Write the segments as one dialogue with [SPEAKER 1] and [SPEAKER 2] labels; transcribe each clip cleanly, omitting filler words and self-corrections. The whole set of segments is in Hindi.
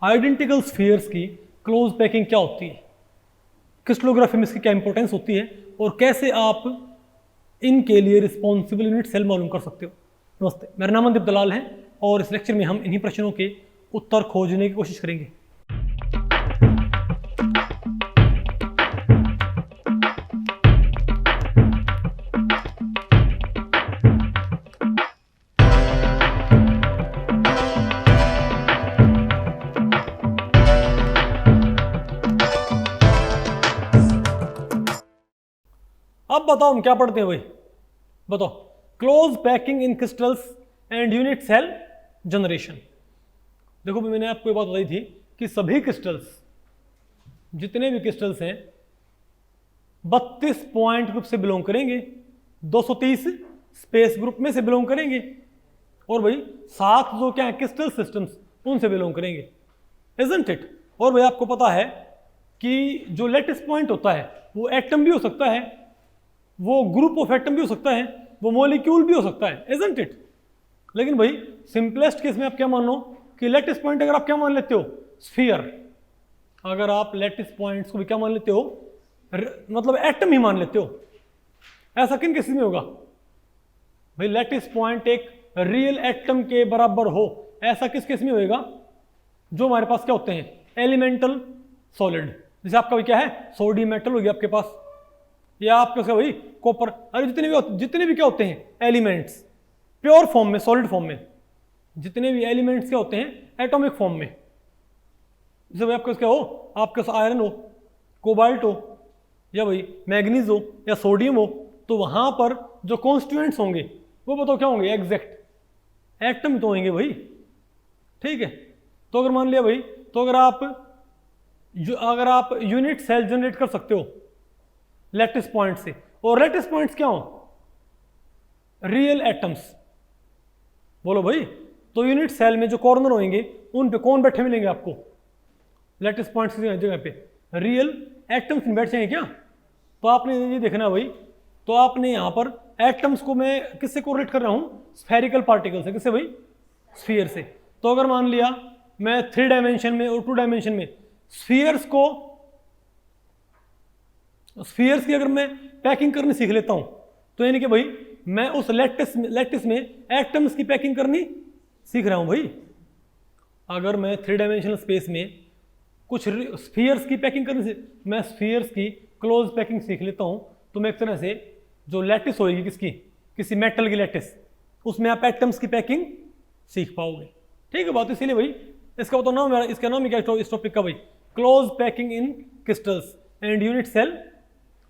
[SPEAKER 1] आइडेंटिकल स्फीयर्स की क्लोज पैकिंग क्या होती है, क्रिस्टलोग्राफी में इसकी क्या इंपॉर्टेंस होती है और कैसे आप इनके लिए रिस्पॉन्सिबल यूनिट सेल मालूम कर सकते हो। नमस्ते, मेरा नाम मनदीप दलाल है और इस लेक्चर में हम इन्हीं प्रश्नों के उत्तर खोजने की कोशिश करेंगे। अब बताओ हम क्या पढ़ते हैं भाई, बताओ। Close packing in crystals and unit cell generation. देखो मैंने आपको ये बात बताई थी कि सभी क्रिस्टल्स, जितने भी क्रिस्टल्स हैं 32 पॉइंट ग्रुप से बिलोंग करेंगे, 230 स्पेस ग्रुप में से बिलोंग करेंगे और भाई 7 जो क्या है क्रिस्टल सिस्टम्स उनसे बिलोंग करेंगे, इजंट इट। और भाई आपको पता है कि जो लेटिस पॉइंट होता है वो एटम भी हो सकता है, वो ग्रुप ऑफ एटम भी हो सकता है, वो मॉलिक्यूल भी हो सकता है, इजंट इट। लेकिन भाई सिंपलेस्ट केस में आप क्या मान लो कि लेटिस पॉइंट अगर आप क्या मान लेते हो, स्फीयर, अगर आप लेटिस पॉइंट्स को भी क्या मान लेते हो, मतलब एटम ही मान लेते हो, ऐसा किन केसेस में होगा भाई, लेटिस पॉइंट एक रियल एटम के बराबर हो, ऐसा किस केस में होएगा, जो हमारे पास क्या होते हैं एलिमेंटल सॉलिड, जैसे आपका भी क्या है सोडियम मेटल हो गया आपके पास, या आपका भाई कॉपर, अरे जितने भी क्या होते हैं एलिमेंट्स प्योर फॉर्म में, सॉलिड फॉर्म में, जितने भी एलिमेंट्स क्या होते हैं एटॉमिक फॉर्म में, जैसे भाई आपके क्या हो, आपके पास आयरन हो, कोबाल्ट हो, या भाई मैग्नीज हो या सोडियम हो, तो वहां पर जो कॉन्स्टिट्यूएंट्स होंगे वो बताओ क्या होंगे, एग्जैक्ट एटम तो होंगे भाई, ठीक है। तो अगर मान लिया भाई, तो अगर आप यूनिट सेल जनरेट कर सकते हो लेटिस पॉइंट से, और लेटिस पॉइंट्स क्या हो, रियल एटम्स, बोलो भाई, तो यूनिट सेल में जो कॉर्नर होंगे उन पे कौन बैठे मिलेंगे आपको, लेटिस पॉइंट्स की जगह पे रियल एटम्स बैठ जाएंगे क्या। तो आपने ये देखना भाई, तो आपने यहां पर एटम्स को मैं किससे कोरिलेट कर रहा हूं, स्फेरिकल पार्टिकल से, किससे भाई, स्फीयर से। तो अगर मान लिया मैं 3 डायमेंशन में और 2 डायमेंशन में स्फीयर्स की अगर मैं पैकिंग करनी सीख लेता हूं, तो यानी कि भाई मैं उस लैटिस में एटम्स की पैकिंग करनी सीख रहा हूं भाई। अगर मैं 3 डायमेंशनल स्पेस में कुछ स्फीयर्स की पैकिंग करनी, मैं स्फीयर्स की क्लोज पैकिंग सीख लेता हूं, तो मैं एक तरह से जो लैटिस होगी किसकी, किसी मेटल की लैटिस, उसमें आप एटम्स की पैकिंग सीख पाओगे, ठीक है बात। इसीलिए भाई इसका बताओ नाम, इसका नाम क्या है इस टॉपिक का भाई, close packing in crystals and unit cell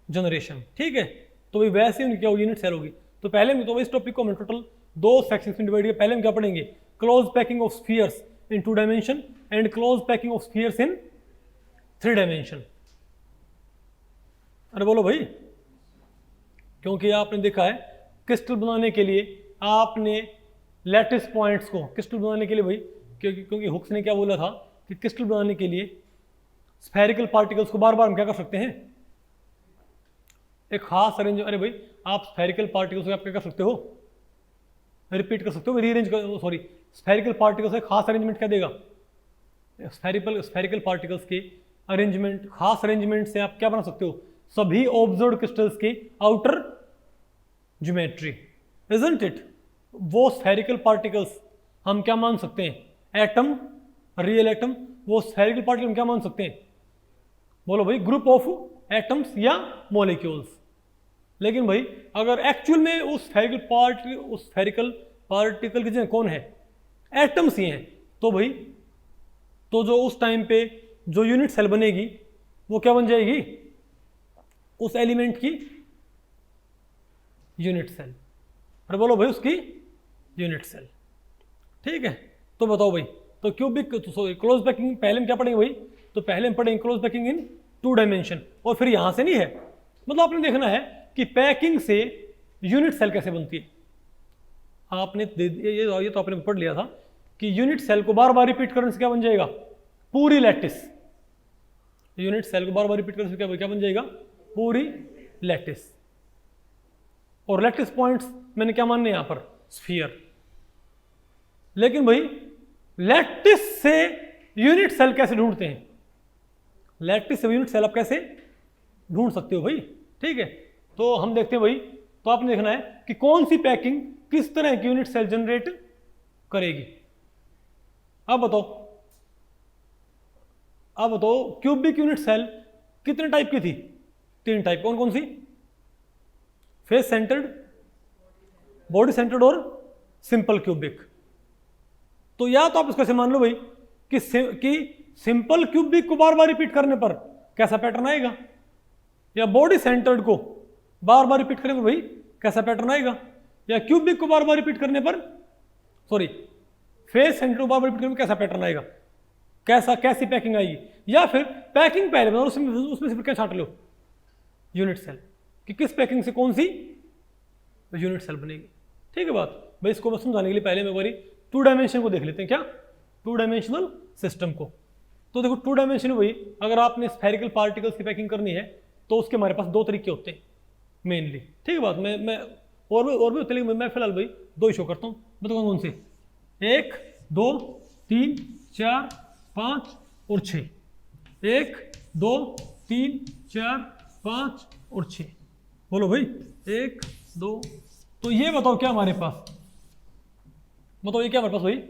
[SPEAKER 1] generation, ठीक है। तो भाई वैसे ही क्या होगी, यूनिट सेल होगी। तो पहले में तो इस टॉपिक को हम टोटल 2 सेक्शंस में डिवाइड किया। पहले हम क्या पढ़ेंगे, close packing of spheres in 2 dimension and close packing of spheres in 3 dimension. अरे बोलो भाई, क्योंकि आपने देखा है क्रिस्टल बनाने के लिए आपने लैटिस पॉइंट्स को, क्रिस्टल बनाने के लिए भाई, क्योंकि हुक्स ने क्या बोला था कि क्रिस्टल बनाने के लिए स्फेरिकल पार्टिकल्स को बार बार हम क्या कर सकते हैं, एक खास अरेंज, अरे भाई आप स्फेरिकल पार्टिकल्स को आप क्या कर सकते हो, रिपीट कर सकते हो, रीअरेंज कर, सॉरी स्फेरिकल पार्टिकल्स एक खास अरेंजमेंट क्या देगा, स्फेरिकल पार्टिकल्स के अरेंजमेंट, खास अरेंजमेंट से आप क्या बना सकते हो, सभी ऑब्जर्व्ड क्रिस्टल्स की आउटर ज्योमेट्री, इजंट इट। वो स्फेरिकल पार्टिकल्स हम क्या मान सकते हैं, एटम, रियल एटम, वो स्फेरिकल पार्टिकल हम क्या मान सकते हैं, बोलो भाई ग्रुप ऑफ एटम्स या मॉलिक्यूल्स। लेकिन भाई अगर एक्चुअल में उस स्फेरिकल पार्टिकल की जगह कौन है, एटम्स ही हैं, तो भाई तो जो उस टाइम पे जो यूनिट सेल बनेगी वो क्या बन जाएगी, उस एलिमेंट की यूनिट सेल, और बोलो भाई उसकी यूनिट सेल, ठीक है। तो बताओ भाई, तो क्यूबिक क्लोज पैकिंग पहले हम क्या पढ़ेंगे भाई, तो पहले हम पढ़ेंगे क्लोज पैकिंग इन 2 डायमेंशन, और फिर यहां से नहीं है, मतलब आपने देखना है कि पैकिंग से यूनिट सेल कैसे बनती है। आपने ये तो आपने पढ़ लिया था कि यूनिट सेल को बार बार रिपीट करने से क्या बन जाएगा, पूरी लैटिस, यूनिट सेल को बार बार रिपीट करने से क्या बन जाएगा, पूरी लैटिस। और लैटिस पॉइंट्स मैंने क्या मानने यहां पर, स्फीयर। लेकिन भाई लैटिस से यूनिट सेल कैसे ढूंढते हैं, लैटिस से यूनिट सेल आप कैसे ढूंढ सकते हो भाई, ठीक है। तो हम देखते हैं भाई, तो आपने देखना है कि कौन सी पैकिंग किस तरह की यूनिट सेल जनरेट करेगी। अब बताओ क्यूबिक यूनिट सेल कितने टाइप की थी, 3 टाइप। कौन कौन सी, फेस सेंटर्ड, बॉडी सेंटर्ड और सिंपल क्यूबिक। तो या तो आप इसको ऐसे मान लो भाई कि सिंपल क्यूबिक को बार बार रिपीट करने पर कैसा पैटर्न आएगा, या बॉडी सेंटर्ड को बार बार रिपीट करने पर भाई कैसा पैटर्न आएगा, या क्यूबिक को बार बार रिपीट करने पर, सॉरी फेस सेंटर्ड को बार बार रिपीट करने पर कैसा पैटर्न आएगा, कैसी पैकिंग आएगी। या फिर पैकिंग पहले बताओ, उसमें से फिर क्या छांट लो, यूनिट सेल, कि किस पैकिंग से कौन सी यूनिट सेल बनेगी। ठीक है बात भाई। इसको मैं समझाने के लिए पहले मैं बारी 2 डायमेंशन को देख लेते हैं, क्या 2 डायमेंशनल सिस्टम को। तो देखो 2 डायमेंशन में भाई अगर आपने स्फेरिकल पार्टिकल्स की पैकिंग करनी है तो उसके हमारे पास 2 तरीके होते हैं मेनली। ठीक है बात। मैं और भी होते हैं, मैं फिलहाल भाई 2 ही शो करता हूँ। बताओ कौन से, 1 2 3 4 5 और 6, 1 2 3 4 5 और 6। बोलो भाई 1 2। तो ये बताओ क्या हमारे पास, बताओ ये क्या हमारे पास भाई,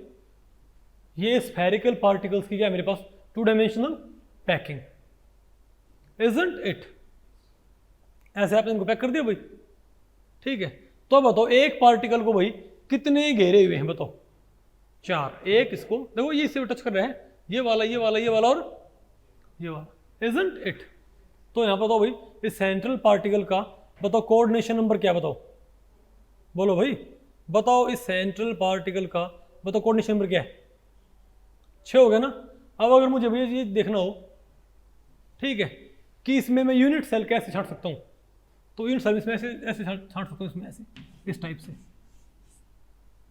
[SPEAKER 1] ये स्फेरिकल पार्टिकल्स की क्या है मेरे पास 2 डायमेंशनल पैकिंग, इजंट इट। ऐसे आपने इनको पैक कर दिया भाई, ठीक है। तो बताओ एक पार्टिकल को भाई कितने घेरे हुए हैं, बताओ 4। एक इसको देखो ये इससे टच कर रहा है, ये वाला ये वाला ये वाला और ये वाला, इजंट इट। तो यहां बताओ भाई इस सेंट्रल पार्टिकल का बताओ कोऑर्डिनेशन नंबर क्या, बताओ बोलो भाई, बताओ इस सेंट्रल पार्टिकल का बताओ कोऑर्डिनेशन नंबर क्या है, 6 हो गया ना। अब अगर मुझे भैया ये देखना हो, ठीक है, कि इसमें मैं यूनिट सेल कैसे छांट सकता हूं, तो यूनिट सेल इसमें ऐसे छांट सकता हूं, इसमें ऐसे इस टाइप से।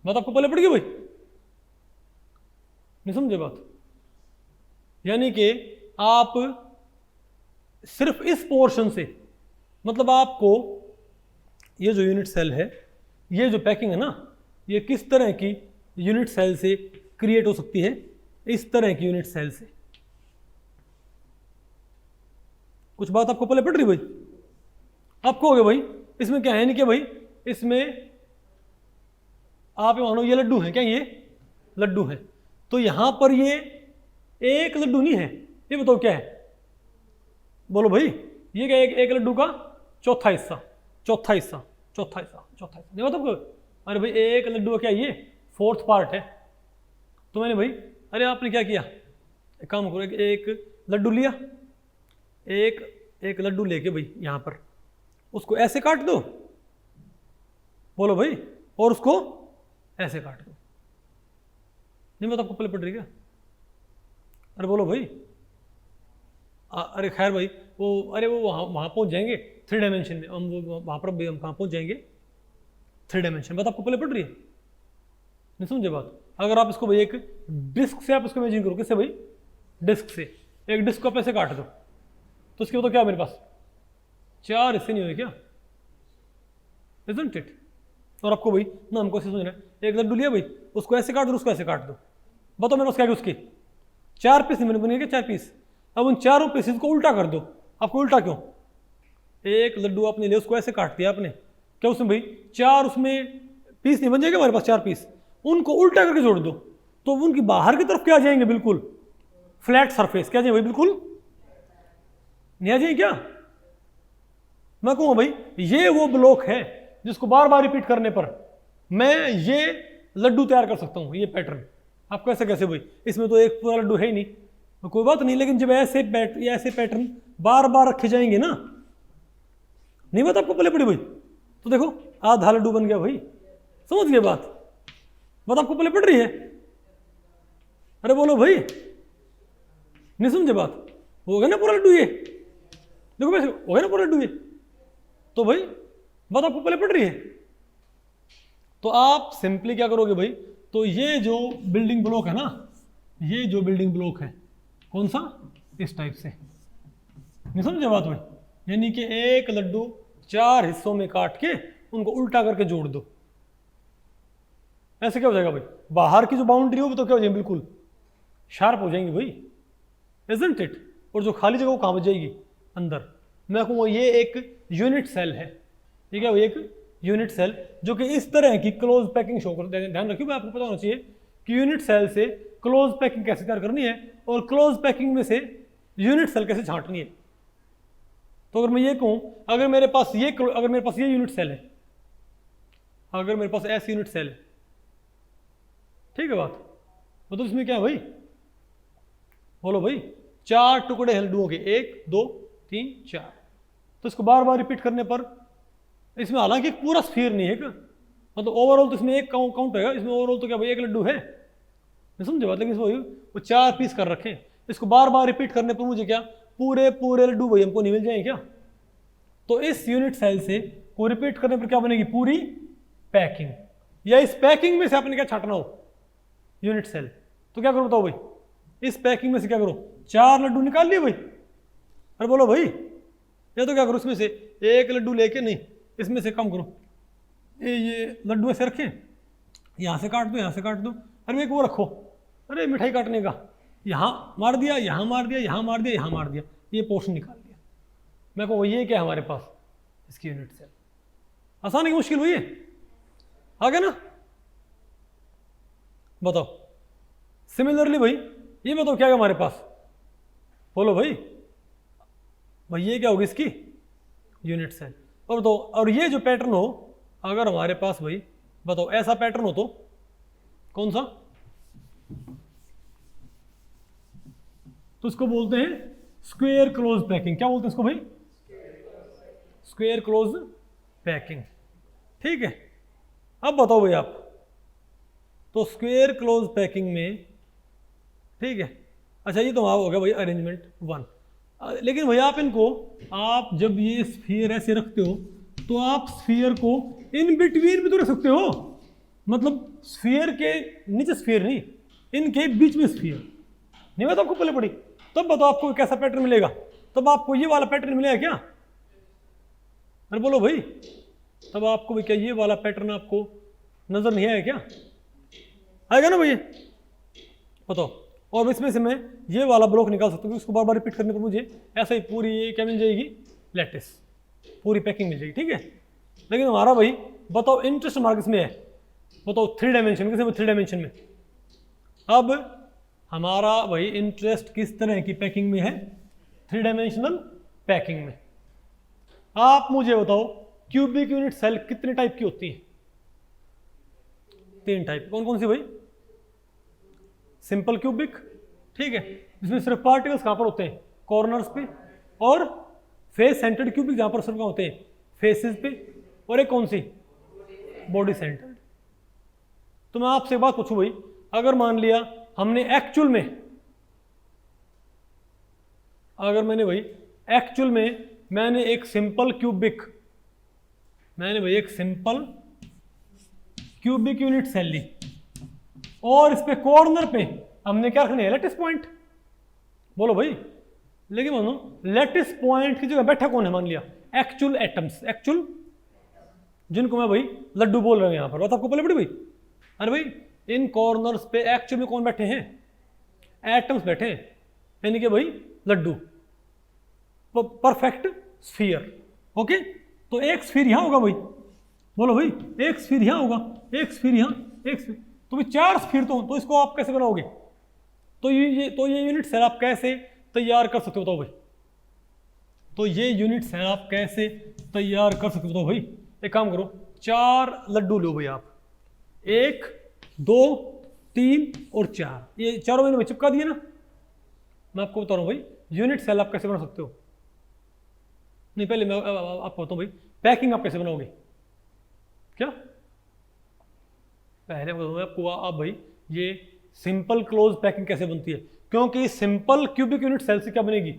[SPEAKER 1] बात आपको पहले पड़ गई भाई, नहीं समझे बात। यानी कि आप सिर्फ इस पोर्शन से, मतलब आपको ये जो यूनिट सेल है, ये जो पैकिंग है ना, ये किस तरह की यूनिट सेल से क्रिएट हो सकती है, इस तरह की यूनिट सेल से। कुछ बात आपको पहले पड़ रही भाई, आपको हो गया भाई। इसमें क्या है, नहीं क्या भाई, इसमें आप मानो ये लड्डू है, क्या ये लड्डू है, तो यहां पर ये एक लड्डू नहीं है, ये बताओ क्या है, बोलो भाई ये क्या, एक लड्डू का चौथा हिस्सा, चौथा हिस्सा, चौथा हिस्सा, चौथा हिस्सा नहीं बताओ। अरे भाई एक लड्डू का क्या ये 4th पार्ट है। तो मैंने भाई, अरे आपने क्या किया, एक काम करो, एक लड्डू लिया, एक लड्डू लेके भाई यहां पर उसको ऐसे काट दो, बोलो भाई, और उसको ऐसे काट दो। नहीं बात आपको पहले पड़ रही क्या, अरे बोलो भाई। अरे खैर भाई वो, अरे वो वहां पहुंच जाएंगे 3 डायमेंशन में, हम वहां पर हम कहाँ पहुंच जाएंगे 3 डायमेंशन। बात आपको पहले पड़ रही है, नहीं समझे बात। अगर आप इसको भाई एक डिस्क से आप इसको इमेजिन करो, किससे भाई, डिस्क से। एक डिस्क को आप ऐसे काट दो तो उसके तो क्या मेरे पास 4 हिस्से नहीं हुए क्या, इजंट इट। और आपको भाई ना हमको ऐसे समझना है, एक लड्डू लिया भाई, उसको ऐसे काट दो, उसको ऐसे काट दो, बताओ मेरे पास क्या है, उसके 4 पीस मैंने बने, 4 पीस। अब उन 4 पीसेस को उल्टा कर दो। आपको उल्टा क्यों, एक लड्डू आपने लिया, उसको ऐसे काट दिया आपने, क्या उसमें भाई 4 उसमें पीस नहीं बन जाएगा हमारे पास, 4 पीस, उनको उल्टा करके जोड़ दो तो उनकी बाहर की तरफ क्या आ जाएंगे, बिल्कुल फ्लैट सरफेस, क्या जाएंगे भाई, बिल्कुल नहीं आ जाएंगे क्या। मैं कहूँगा भाई ये वो ब्लॉक है जिसको बार बार रिपीट करने पर मैं ये लड्डू तैयार कर सकता हूँ, ये पैटर्न। आपको ऐसे कैसे भाई, इसमें तो एक पूरा लड्डू है ही नहीं, कोई बात नहीं, लेकिन जब ऐसे पैटर्न बार बार रखे जाएंगे ना, नहीं बात आपको पहले पड़ी भाई, तो देखो आधा लड्डू बन गया भाई, समझ गए बात आपको पहले पड़ रही है। अरे बोलो भाई, नहीं समझे बात, हो गया ना पूरा लड्डू ये, देखो वैसे हो गया ना पूरा लड्डू ये, तो भाई बात आपको पहले पड़ रही है। तो आप सिंपली क्या करोगे भाई, तो ये जो बिल्डिंग ब्लॉक है ना, ये जो बिल्डिंग ब्लॉक है कौन सा, इस टाइप से, नहीं समझे बात भाई। यानी कि एक लड्डू 4 हिस्सों में काट के उनको उल्टा करके जोड़ दो, ऐसे क्या हो जाएगा भाई, बाहर की जो बाउंड्री होगी तो क्या हो जाएगी, बिल्कुल शार्प हो जाएंगी भाई, इजंट इट। और जो खाली जगह वो कहाँ बच जाएगी, अंदर। मैं कहूँगा ये एक यूनिट सेल है, ठीक है, वो एक यूनिट सेल जो कि इस तरह की क्लोज पैकिंग शो कर। ध्यान रखिए भाई, आपको पता होना चाहिए कि यूनिट सेल से क्लोज पैकिंग कैसे तैयार करनी है और क्लोज पैकिंग में से यूनिट सेल कैसे छांटनी है। तो अगर मैं ये कहूँ, अगर मेरे पास ये यूनिट सेल है, अगर मेरे पास ऐसी यूनिट सेल है, ठीक है बात, मतलब इसमें क्या है भाई, बोलो भाई, 4 टुकड़े हैं लड्डुओं के, 1 2 3 4। तो इसको बार बार रिपीट करने पर इसमें हालांकि एक पूरा स्फीयर नहीं है, मतलब ओवरऑल तो इसमें एक काउंट होगा, इसमें ओवरऑल तो क्या भाई एक लड्डू है, मैं समझे बात। लेकिन वो 4 पीस कर रखे हैं, इसको बार बार रिपीट करने पर मुझे क्या पूरे पूरे लड्डू भाई हमको नहीं मिल जाएंगे क्या। तो इस यूनिट सेल से को रिपीट करने पर क्या बनेगी, पूरी पैकिंग। या इस पैकिंग में से आपने क्या छाटना हो, यूनिट सेल। तो क्या करो बताओ भाई, इस पैकिंग में से क्या करो, 4 लड्डू निकाल लिए भाई। अरे बोलो भाई, या तो क्या करो, इसमें से एक लड्डू लेके, नहीं इसमें से कम करो, ये लड्डू ऐसे रखें, यहाँ से काट दो, यहाँ से काट दो। अरे एक वो रखो, अरे मिठाई काटने का, यहाँ मार दिया, यहाँ मार दिया, यहाँ मार दिया, यहाँ मार दिया, ये पोर्शन निकाल दिया। मैं कहूँ ये क्या है हमारे पास, इसकी यूनिट सेल। आसान है कि मुश्किल हुई है, आ गया ना। बताओ सिमिलरली भाई, ये बताओ क्या है हमारे पास, बोलो भाई, भाई ये क्या होगी इसकी यूनिट सेल। और बताओ, और ये जो पैटर्न हो, अगर हमारे पास भाई बताओ ऐसा पैटर्न हो तो कौन सा, तो इसको बोलते हैं स्क्वायर क्लोज पैकिंग। क्या बोलते हैं इसको भाई, स्क्वायर क्लोज पैकिंग, ठीक है। अब बताओ भाई आप, तो स्क्वायर क्लोज पैकिंग में, ठीक है, अच्छा ये तो हो गया भाई अरेंजमेंट 1। लेकिन भाई आप इनको, आप जब ये स्फीयर ऐसे रखते हो तो आप स्फीयर को इन बिटवीन भी तो रख सकते हो, मतलब स्फीयर के नीचे स्फीयर नहीं, इनके बीच में स्फीयर नहीं। मैं तो आपको पहले पड़ी, तब बताओ आपको कैसा पैटर्न मिलेगा, तब आपको ये वाला पैटर्न मिलेगा क्या, अरे बोलो भाई, तब आपको भी क्या ये वाला पैटर्न आपको नजर नहीं आएगा क्या, आएगा ना भैया, बताओ। और इसमें से मैं ये वाला ब्लॉक निकाल सकता हूँ, उसको बार बार रिपीट करने पर मुझे ऐसा ही पूरी ये क्या मिल जाएगी, लैटिस, पूरी पैकिंग मिल जाएगी, ठीक है। लेकिन हमारा भाई बताओ इंटरेस्ट हमारा किसमें है, बताओ 3 डायमेंशन, किसमें 3 डायमेंशन में। अब हमारा भाई इंटरेस्ट किस तरह की पैकिंग में है, 3 डायमेंशनल पैकिंग में। आप मुझे बताओ क्यूबिक यूनिट सेल कितने टाइप की होती है, 3 टाइप। कौन कौन सी भाई, सिंपल क्यूबिक, ठीक है, जिसमें सिर्फ पार्टिकल्स कहां पर होते हैं, कॉर्नर्स पे, और फेस सेंटर्ड क्यूबिक जहां पर सिर्फ कहां होते हैं, फेसेस पे, और एक कौन सी, बॉडी सेंटर्ड। तो मैं आपसे एक बात पूछूं भाई, अगर मान लिया हमने एक्चुअल में, अगर मैंने भाई एक्चुअल में मैंने एक सिंपल क्यूबिक, मैंने भाई एक सिंपल क्यूबिक यूनिट सेल ली और इस पे कॉर्नर पे हमने क्या रखना है, लैटिस पॉइंट, बोलो भाई। लेकिन मानो लैटिस पॉइंट की जगह बैठा कौन है, मान लिया एक्चुअल एटम्स, एक्चुअल जिनको मैं भाई लड्डू बोल रहा हूं यहां पर, बात आपको पहले बड़ी भाई। अरे भाई इन कॉर्नर्स पे एक्चुअल में कौन बैठे हैं, एटम्स बैठे हैं, यानी कि भाई लड्डू, परफेक्ट स्फीयर, ओके। तो एक स्फीयर यहां होगा भाई, बोलो भाई, एक स्फीयर यहां होगा, एक स्फीयर यहां, एक स्फीयर, तो भाई 4 स्फीयर तो इसको आप कैसे बनाओगे, तो ये यूनिट सेल आप कैसे तैयार कर सकते हो बताओ भाई, तो ये यूनिट सेल आप कैसे तैयार कर सकते हो बताओ भाई। एक काम करो, 4 लड्डू लो भाई आप, 1 2 3 और 4, ये चारों मैंने चिपका दिए ना। मैं आपको बता रहा हूँ भाई यूनिट सेल आप कैसे बना सकते हो। नहीं पहले मैं आपको बताऊँ भाई पैकिंग आप कैसे बनाओगे, क्या पहले बताऊँ आपको, आप भाई ये सिंपल क्लोज पैकिंग कैसे बनती है, क्योंकि सिंपल क्यूबिक यूनिट सेल से क्या बनेगी,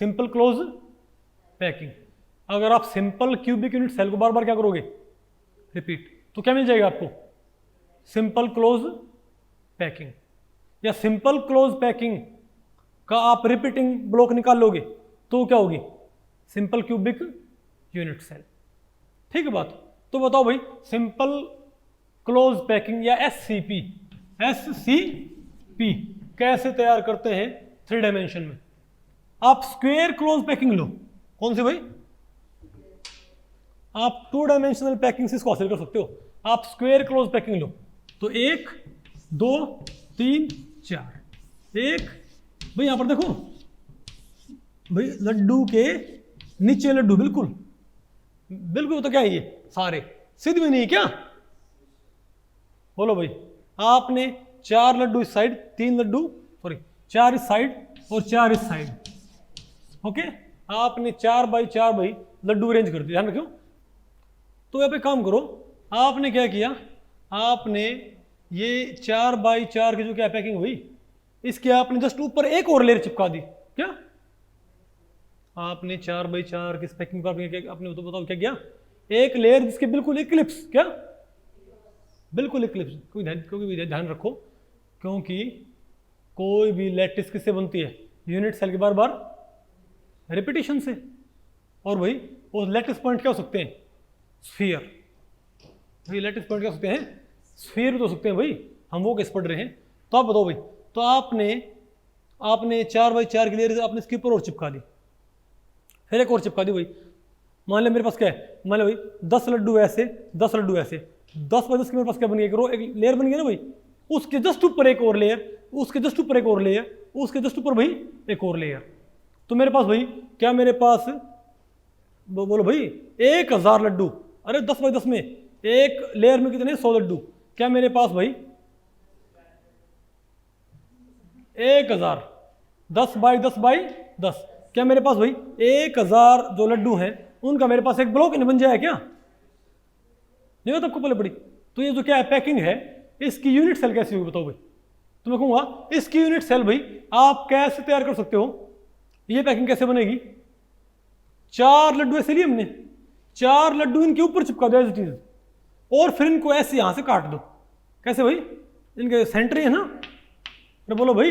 [SPEAKER 1] सिंपल क्लोज पैकिंग। अगर आप सिंपल क्यूबिक यूनिट सेल को बार बार क्या करोगे, रिपीट, तो क्या मिल जाएगा आपको, सिंपल क्लोज पैकिंग। या सिंपल क्लोज पैकिंग का आप रिपीटिंग ब्लॉक निकाल लोगे तो क्या होगी, सिंपल क्यूबिक यूनिट सेल, ठीक है बात। तो बताओ भाई सिंपल क्लोज पैकिंग या SCP कैसे तैयार करते हैं 3 डायमेंशन में। आप स्क्वायर क्लोज पैकिंग लो, कौन सी भाई, आप 2 डायमेंशनल पैकिंग से इसको हासिल कर सकते हो। आप स्क्वायर क्लोज पैकिंग लो तो 1 2 3 4, एक भाई यहां पर देखो भाई लड्डू के नीचे लड्डू, बिल्कुल बिल्कुल, तो क्या है ये सारे सिद्ध भी नहीं क्या, बोलो भाई। आपने 4 लड्डू इस साइड, 3 लड्डू सॉरी 4 इस साइड और 4 इस साइड, ओके। आपने 4 बाई 4 भाई लड्डू अरेंज कर दिया, ध्यान रखो। तो यहाँ पे काम करो, आपने क्या किया, आपने ये 4 बाई 4 की जो क्या पैकिंग हुई, इसके आपने जस्ट ऊपर एक और लेयर चिपका दी। क्या आपने 4 बाई 4 की पैकिंग पर आपने तो बताओ क्या किया, एक लेयर जिसके बिल्कुल इक्लिप्स, क्या बिल्कुल इक्लिप्स, क्योंकि भी ध्यान रखो, क्योंकि कोई भी लैटिस किससे बनती है, यूनिट सेल के बार बार रिपीटेशन से। और भाई वो लैटिस पॉइंट क्या हो सकते हैं, स्फीयर। भाई लैटिस पॉइंट क्या हो सकते हैं, स्फीयर भी तो हो सकते हैं भाई, हम वो कैसे पढ़ रहे हैं। तो आप बताओ भाई, तो आपने 4 बाई 4 की लेयर आपने इसके ऊपर और चिपका दी, फिर एक और चिपका दी भाई। मान लिया मेरे पास क्या है, मान लिया भाई 10 लड्डू ऐसे, 10 लड्डू ऐसे, 10 बाई 10 के मेरे पास क्या बन गया, एक लेयर बन गया ना भाई। उसके जस्ट ऊपर एक और लेयर, उसके जस्ट ऊपर एक और लेयर, उसके जस्ट ऊपर भाई एक और लेयर। तो मेरे पास भाई क्या, मेरे पास बोलो भाई 1000 लड्डू। अरे 10 बाई 10 में एक लेयर में कितने, 100 लड्डू। क्या मेरे पास भाई 1000, 10 बाई 10 बाई 10, क्या मेरे पास भाई 1000 जो लड्डू हैं उनका मेरे पास एक ब्लॉक नहीं बन जाए क्या, नहीं होता आपको पहले पड़ी। तो ये जो क्या है पैकिंग है, इसकी यूनिट सेल कैसी होगी बताओ भाई। तो मैं कहूँगा इसकी यूनिट सेल भाई आप कैसे तैयार कर सकते हो, ये पैकिंग कैसे बनेगी। 4 लड्डू ऐसे लिए हमने, 4 लड्डू इनके ऊपर चिपका दो एज इट इज, और फिर इनको ऐसे यहां से काट दो। कैसे भाई, इनके सेंटर है ना, अरे बोलो भाई,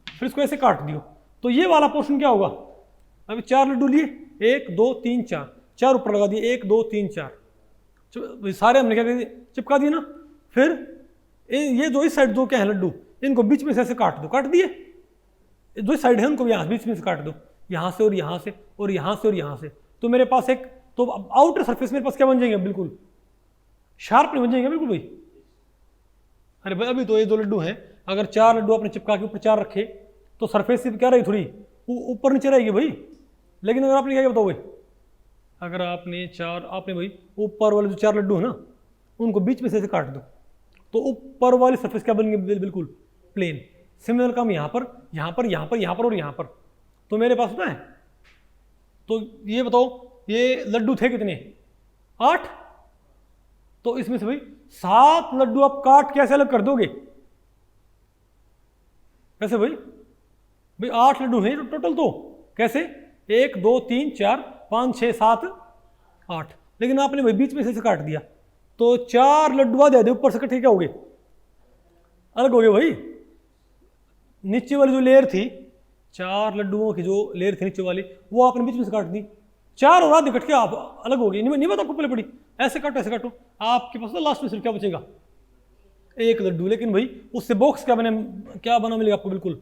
[SPEAKER 1] फिर इसको ऐसे काट दियो। तो ये वाला पोर्शन क्या होगा, अभी 4 लड्डू लिए, 1 2 3 4, 4 ऊपर लगा दिए, 1 2 3 4, सारे हमने क्या कर दिए, चिपका दिए ना। फिर ये जो इस साइड जो क्या है लड्डू, इनको बीच में से ऐसे काट दो, काट दिए। जो साइड है उनको यहाँ बीच में से काट दो, यहाँ से और यहाँ से और यहाँ से और यहाँ से। तो मेरे पास एक, तो आउटर सरफेस मेरे पास क्या बन जाएंगे, बिल्कुल शार्प नहीं बन जाएंगे बिल्कुल भाई। अरे भाई अभी तो ये 2 लड्डू हैं, अगर 4 लड्डू आपने चिपका के ऊपर 4 रखे तो सरफेस से क्या रही, थोड़ी ऊपर नीचे रहेगी भाई। लेकिन अगर आपने क्या बताओ भाई, अगर आपने भाई ऊपर वाले जो 4 लड्डू है ना, उनको बीच में से ऐसे काट दो, तो ऊपर वाली सरफेस क्या बन गई, बिल्कुल प्लेन। सिमिलर काम यहाँ पर, यहाँ पर, यहाँ पर, यहाँ पर और यहाँ पर। तो मेरे पास होता है, तो ये बताओ ये लड्डू थे कितने, 8। तो इसमें से भाई 7 लड्डू आप काट कैसे अलग कर दोगे, कैसे भाई, 8 लड्डू हैं टोटल, तो कैसे 1 2 3 4 5 6 7 8, लेकिन आपने भाई बीच में से काट दिया, तो 4 लड्डू आधे ऊपर से इकट्ठे क्या हो गए, अलग हो गए भाई। नीचे वाली जो लेयर थी, 4 लड्डुओं की जो लेयर थी नीचे वाली, वो आपने बीच में से काट दी, 4 और आधे कट के आप अलग हो गए। नहीं पता आपको पहले पड़ी, ऐसे काटो ऐसे काटो, आपके पास ना लास्ट में सिर्फ क्या बचेगा, 1 लड्डू। लेकिन भाई उससे बॉक्स क्या बना मिलेगा आपको, बिल्कुल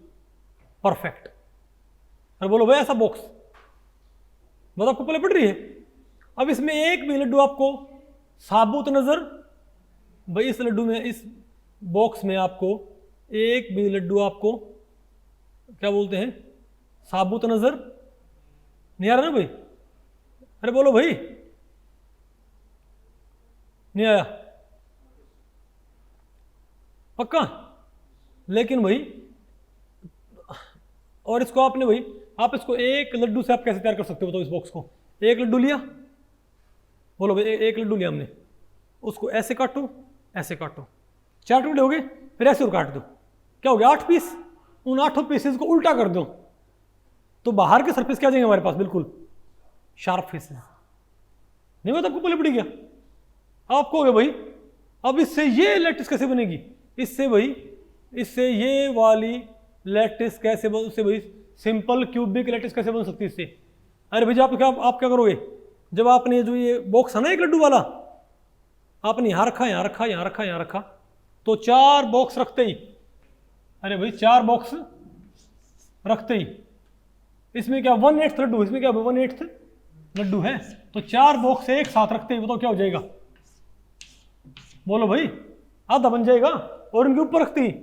[SPEAKER 1] परफेक्ट। अरे बोलो भाई ऐसा बॉक्स, बात आपको पहले पड़ रही है। अब इसमें एक भी लड्डू आपको साबुत नजर, भाई इस लड्डू में, इस बॉक्स में आपको एक भी लड्डू आपको क्या बोलते हैं, साबुत नजर नहीं आ रहा ना भाई। अरे बोलो भाई, नहीं आया पक्का। लेकिन भाई, और इसको आपने भाई, आप इसको 1 लड्डू से आप कैसे तैयार कर सकते हो बताओ। इस बॉक्स को 1 लड्डू लिया, बोलो भाई 1 लड्डू लिया हमने, उसको ऐसे काटो ऐसे काटो, 4 टुकड़े हो गए, फिर ऐसे और काट दो, क्या हो गया 8 पीस। उन 8 पीसेस को उल्टा कर दो, तो बाहर के सरफेस क्या जाएंगे हमारे पास, बिल्कुल शार्प फेसेस। नहीं बता आपको पहले पड़ी गया, आपको हो गया भाई। अब इससे ये लैटिस कैसे बनेगी, इससे भाई, इससे ये वाली लैटिस कैसे बन, उससे भाई सिंपल क्यूबिक लैटिस कैसे बन सकती है इससे। अरे भैया आप क्या करोगे, जब आपने जो ये बॉक्स है ना 1 लड्डू वाला, आपने यहाँ रखा, यहाँ रखा, यहाँ रखा, यहाँ रखा, तो 4 बॉक्स रखते ही अरे भाई 4 बॉक्स रखते ही इसमें क्या 1/8 लड्डू, इसमें क्या 1/8 लड्डू है, तो 4 बॉक्स एक साथ रखते ही बताओ क्या हो जाएगा, बोलो भाई, आधा बन जाएगा। और इनके ऊपर रखते ही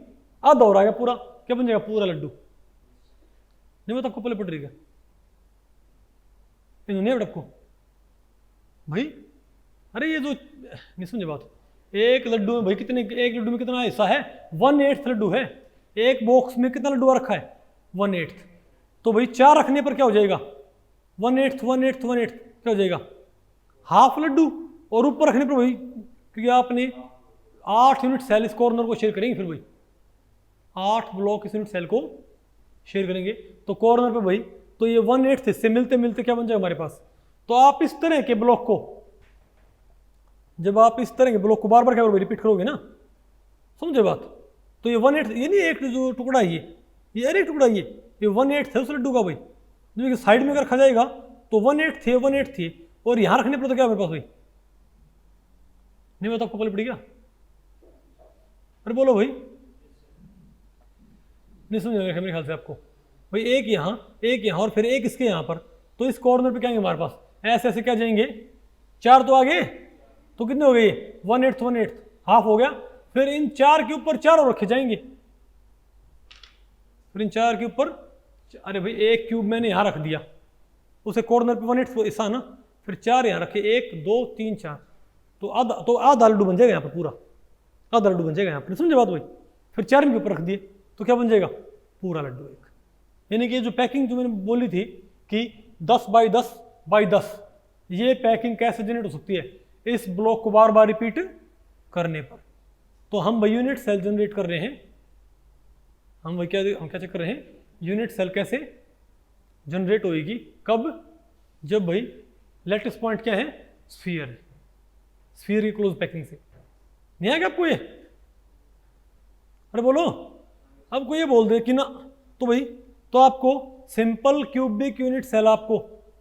[SPEAKER 1] आधा हो रहा है पूरा, क्या बन जाएगा, पूरा लड्डू। नहीं बता आपको पहले पड़ रही है नहीं आपको भाई। अरे ये जो नहीं समझे बात, एक लड्डू में भाई कितने, एक लड्डू में कितना हिस्सा है, 1/8 लड्डू है, एक बॉक्स में कितना लड्डू रखा है 1/8, तो भाई 4 रखने पर क्या हो जाएगा 1/8 1/8 1/8 क्या हो जाएगा, हाफ लड्डू। और ऊपर रखने पर भाई क्योंकि आपने 8 यूनिट सेल इस कॉर्नर को शेयर करेंगे, फिर भाई 8 ब्लॉक इस यूनिट सेल को शेयर करेंगे, तो कॉर्नर पे भाई तो ये 1/8 से मिलते मिलते क्या बन जाएगा हमारे पास। तो आप इस तरह के ब्लॉक को, जब आप इस तरह के ब्लॉक को बार बार क्या करोगे, रिपीट करोगे ना, समझे बात, तो ये 1/8 ये नहीं एक जो टुकड़ा है ये अरे टुकड़ा ये 1/8 है उस लड्डू का भाई, जो साइड में अगर रखा जाएगा तो 1/8 थे 1/8 थे, और यहां रखने पर तो क्या मेरे पास भाई, नहीं बता आपको पहले पड़ी क्या, अरे बोलो भाई, नहीं समझ मेरे ख्याल से आपको भाई, एक यहाँ और फिर एक इसके यहाँ पर, तो इस कॉर्नर पे क्या है हमारे पास, ऐसे ऐसे क्या जाएंगे, 4 तो आगे, तो कितने हो गए 1/8 1/8 हाफ हो गया, फिर इन 4 के ऊपर 4 और रखे जाएंगे, फिर इन 4 के ऊपर, अरे भाई एक क्यूब मैंने यहाँ रख दिया, उसे कॉर्नर पे 1/8 ऐसा ना, फिर 4 यहाँ रखे, 1 2 3 4, तो आधा लड्डू बन जाएगा यहाँ पर, पूरा आधा लड्डू बन जाएगा यहाँ पर, समझे बात भाई, फिर 4 के ऊपर रख दिए तो क्या बन जाएगा, पूरा लड्डू एक। यानी कि जो पैकिंग जो मैंने बोली थी कि 10 बाई 10 बाई 10, ये पैकिंग कैसे जनरेट हो सकती है, इस ब्लॉक को बार बार रिपीट करने पर। तो हम भाई यूनिट सेल जनरेट कर रहे हैं, हम क्या चेक कर रहे हैं, यूनिट सेल कैसे जनरेट होएगी, कब, जब भाई लेटेस्ट पॉइंट क्या है, स्फीयर की क्लोज पैकिंग से। नहीं आएगा आपको ये, अरे बोलो, आपको ये बोल दे कि ना, तो भाई तो आपको सिंपल क्यूबिक यूनिट सेल आपको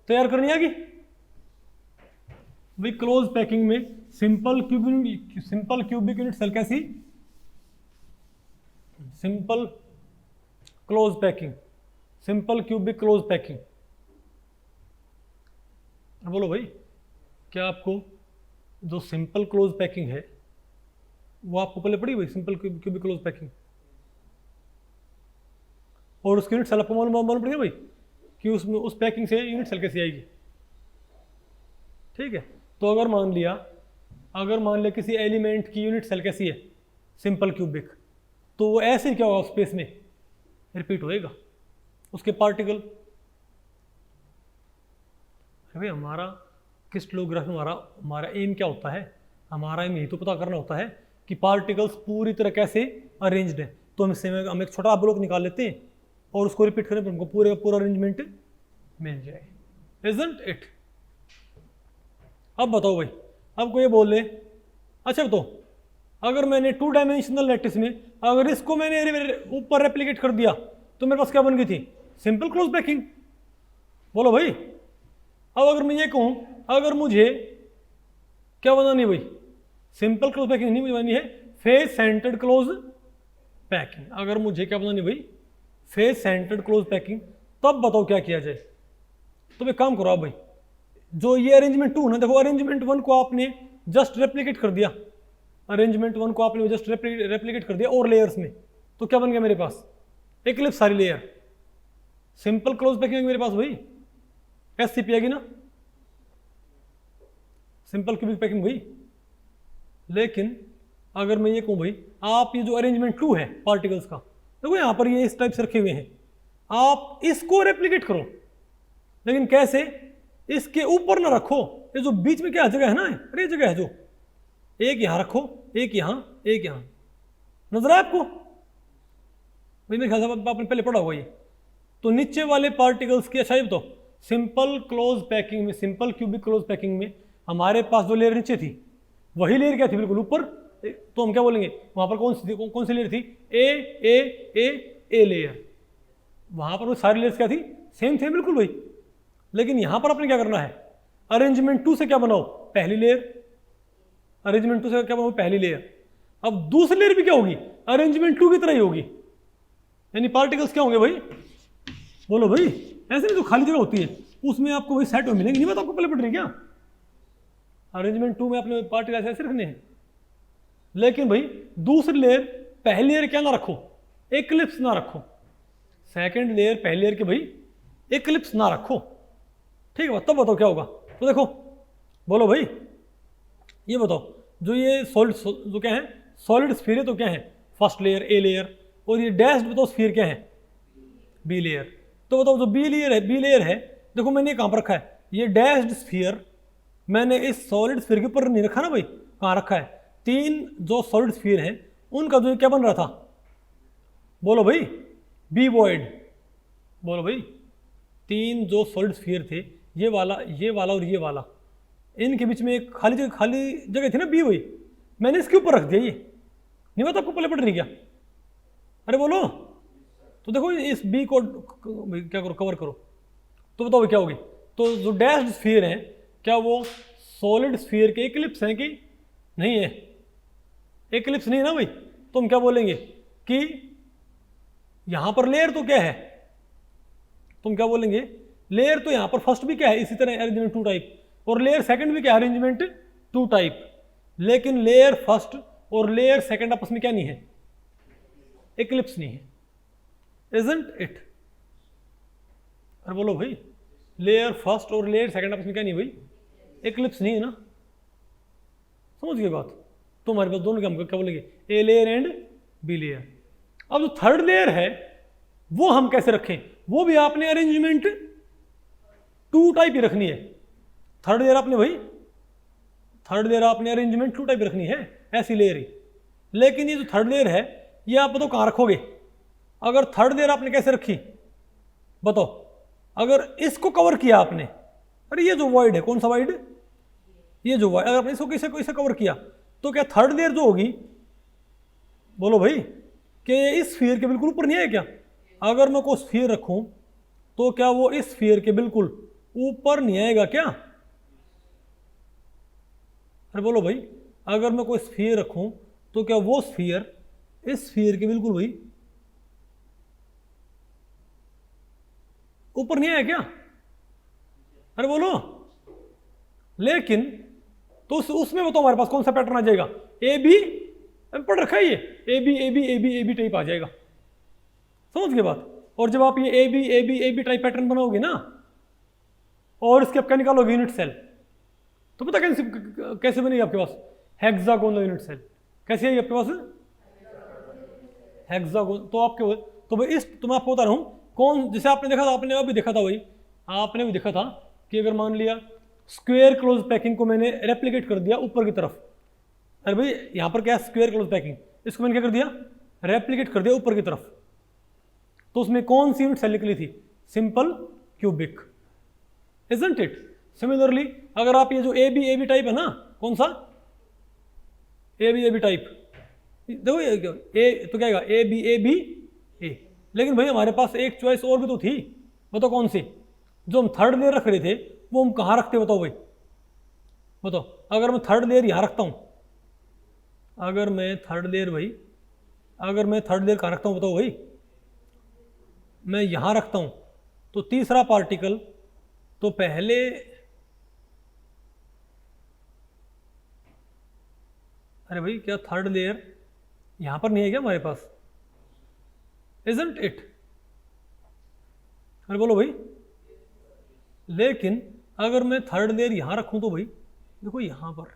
[SPEAKER 1] तैयार करनी आएगी भाई, क्लोज पैकिंग में सिंपल क्यूबिक यूनिट सेल कैसी, सिंपल क्यूबिक क्लोज पैकिंग। बोलो भाई, क्या आपको जो सिंपल क्लोज पैकिंग है वो आपको पहले पड़ी भाई, सिंपल क्यूबिक क्लोज पैकिंग, और उसकी यूनिट सेल आपको मालूम पड़ेगा भाई कि उसमें उस पैकिंग से यूनिट सेल कैसी आएगी, ठीक है। तो अगर मान लिया किसी एलिमेंट की यूनिट सेल कैसी है, सिंपल क्यूबिक, तो वो ऐसे ही क्या होगा, स्पेस में रिपीट होएगा उसके पार्टिकल। भाई हमारा क्रिस्टलोग्राफी में हमारा एम क्या होता है, हमारा एम यही तो पता करना होता है कि पार्टिकल्स पूरी तरह कैसे अरेंज्ड है। तो हम एक छोटा ब्लॉक निकाल लेते हैं और उसको रिपीट करने पर हमको पूरे का पूरा अरेंजमेंट मिल जाए, इजंट इट। अब बताओ भाई, आपको ये बोल ले, अच्छा तो अगर मैंने 2 डायमेंशनल लैटिस में अगर इसको मैंने ऊपर रेप्लिकेट कर दिया तो मेरे पास क्या बन गई थी, सिंपल क्लोज पैकिंग। बोलो भाई, अब अगर मैं ये कहूं, अगर मुझे क्या बनानी है भाई, सिंपल क्लोज पैकिंग नहीं बनानी है, फेस सेंटर्ड क्लोज पैकिंग। अगर मुझे क्या बनानी है भाई, फेस सेंटर्ड क्लोज पैकिंग, तब बताओ क्या किया जाए। तो एक काम करो आप भाई, जो ये अरेंजमेंट 2 ना, देखो अरेंजमेंट 1 को आपने जस्ट रेप्लिकेट कर दिया, रेप्लिकेट कर दिया और लेयर्स में, तो क्या बन गया मेरे पास, इक्लिप्स सारी लेयर। सिंपल क्लोज पैकिंग मेरे पास भाई एससीपी आएगी ना, सिंपल क्यूबिक पैकिंग भाई। लेकिन अगर मैं ये कहूं भाई, आप ये जो अरेंजमेंट 2 है पार्टिकल्स का, देखो यहां पर ये इस टाइप से रखे हुए हैं, आप इसको रेप्लिकेट करो, लेकिन कैसे, इसके ऊपर ना रखो, ये जो बीच में क्या जगह है ना, अरे ये जगह है जो, एक यहां रखो, एक यहां, नजर आया आपको भाई, मेरे ख्याल से आपने पहले पढ़ा होगा ये। तो नीचे वाले पार्टिकल्स की, अच्छा ये तो सिंपल क्लोज पैकिंग में, सिंपल क्यूबिक क्लोज पैकिंग में हमारे पास जो लेयर नीचे थी वही लेयर क्या थी, बिल्कुल ऊपर। तो हम क्या बोलेंगे, वहां पर कौन सी लेयर थी, ए लेयर, वहां पर वो सारी लेयर्स क्या थी, सेम थे बिल्कुल भाई। लेकिन यहां पर आपने क्या करना है, अरेंजमेंट 2 से क्या बनाओ, पहली लेयर, अरेंजमेंट 2 से क्या बनाओ, पहली लेयर। अब दूसरी लेयर भी क्या होगी, अरेंजमेंट 2 की तरह ही होगी, यानी पार्टिकल्स क्या होंगे भाई, बोलो भाई, ऐसे में जो खाली जगह होती है उसमें आपको वही सेट में मिलेंगे। नहीं बात आपको पहले पड़ रही क्या, अरेंजमेंट 2 में अपने पार्टिकल्स ऐसे रखने हैं। लेकिन भाई दूसरी लेयर पहली लेयर क्या ना रखो, एक्लिप्स ना रखो, सेकंड लेयर पहली लेयर के भाई एक्लिप्स ना रखो, ठीक है। तब बताओ क्या होगा। तो देखो बोलो भाई, ये बताओ जो ये सॉलिड जो क्या है, सॉलिड स्फीयर है तो क्या है, फर्स्ट लेयर ए लेयर, और ये डैश्ड बताओ स्फीयर क्या है, बी लेयर। तो बताओ जो बी लेयर है देखो मैंने कहाँ पर रखा है, ये डैश्ड स्फीयर मैंने इस सॉलिड स्फीयर के ऊपर नहीं रखा ना भाई, कहाँ रखा है, 3 जो सॉलिड स्फीयर हैं उनका जो क्या बन रहा था, बोलो भाई बी वॉइड, बोलो भाई 3 जो सॉलिड स्फीयर थे, ये वाला और ये वाला, इनके बीच में एक खाली जगह थी ना बी, वही मैंने इसके ऊपर रख दिया। ये नहीं बात आपको पहले पड़ रही क्या, अरे बोलो। तो देखो इस बी को क्या करो, कवर करो, तो बताओ क्या होगी। तो जो डैश्ड स्फीयर है क्या वो सॉलिड स्फीयर के एक्लिप्स हैं कि नहीं है, एक्लिप्स नहीं है ना भाई, तो हम क्या बोलेंगे कि यहां पर लेयर तो क्या है, तुम क्या बोलेंगे, लेयर तो यहां पर फर्स्ट भी क्या है इसी तरह अरेंजमेंट 2 टाइप, और लेयर सेकंड भी क्या है अरेंजमेंट 2 टाइप, लेकिन लेयर फर्स्ट और लेयर सेकंड आपस में क्या नहीं है, एक्लिप्स नहीं है, इजंट इट। अरे बोलो भाई, लेयर फर्स्ट और लेयर सेकंड आपस में क्या नहीं भाई, एक्लिप्स नहीं है ना, समझ गए बात। तो हमारे पास दोनों क्या बोलेंगे, A layer and B layer. अब जो थर्ड लेयर है वो हम कैसे रखें, वो भी आपने अरेंजमेंट 2 टाइप ही रखनी है। थर्ड लेयर आपने अरेंजमेंट 2 टाइप रखनी है, ऐसी लेयर ही। लेकिन ये जो थर्ड लेयर है ये आप बताओ कहां रखोगे, अगर थर्ड लेयर आपने कैसे रखी बताओ, अगर इसको कवर किया आपने, अरे ये जो वॉइड है, कौन सा वॉइड, ये जो वॉइड, अगर आपने इसको कैसे कवर किया तो क्या थर्ड लेयर जो होगी, बोलो भाई, कि इस स्फीयर के बिल्कुल ऊपर नहीं है क्या, अगर मैं कोई स्फीयर रखूं तो क्या वो इस स्फीयर के बिल्कुल ऊपर नहीं आएगा क्या, अरे बोलो भाई, अगर मैं कोई स्फीयर रखूं तो क्या वो स्फीयर इस स्फीयर के बिल्कुल भाई ऊपर नहीं आया क्या, अरे बोलो। लेकिन तो उसमें बताओ हमारे पास कौन सा पैटर्न आ जाएगा, ए बी पढ़ रखा है ये, ए बी टाइप आ जाएगा, समझ गए बात। और जब आप ये ए बी टाइप पैटर्न बनाओगे ना, और इसके आप क्या निकालोगे यूनिट सेल, तो पता कैसे बनेगी आपके पास, हेक्सागोनल यूनिट सेल। कैसे है आपके पास हेक्सागोन, तो आपके तो भाई तो मैं आपको बता रहा हूं कौन, जैसे आपने देखा था, आपने अभी देखा था भाई, आपने भी देखा था कि अगर मान लिया स्क्वायर क्लोज पैकिंग को मैंने रेप्लिकेट कर दिया ऊपर की तरफ, अरे भाई यहां पर क्या है स्क्वायर क्लोज पैकिंग, इसको मैंने क्या कर दिया, रेप्लिकेट कर दिया ऊपर की तरफ, तो उसमें कौन सी यूनिट सेल निकली थी, simple cubic, isn't it. Similarly अगर आप ये जो ए बी टाइप है ना, कौन सा ए बी टाइप, देखो ये तो क्या ए बी ए, लेकिन भाई हमारे पास एक चॉइस और भी तो थी, बताओ कौन सी, जो हम थर्ड लेयर रख रहे थे वो हम कहाँ रखते, बताओ भाई, बताओ। अगर मैं थर्ड लेयर यहाँ रखता हूँ, अगर मैं थर्ड लेयर कहाँ रखता हूँ बताओ भाई, मैं यहाँ रखता हूँ तो तीसरा पार्टिकल तो पहले, अरे भाई क्या थर्ड लेयर यहाँ पर नहीं है क्या हमारे पास, इजंट इट, अरे बोलो भाई। लेकिन अगर मैं थर्ड लेयर यहां रखूं तो भाई देखो यहां पर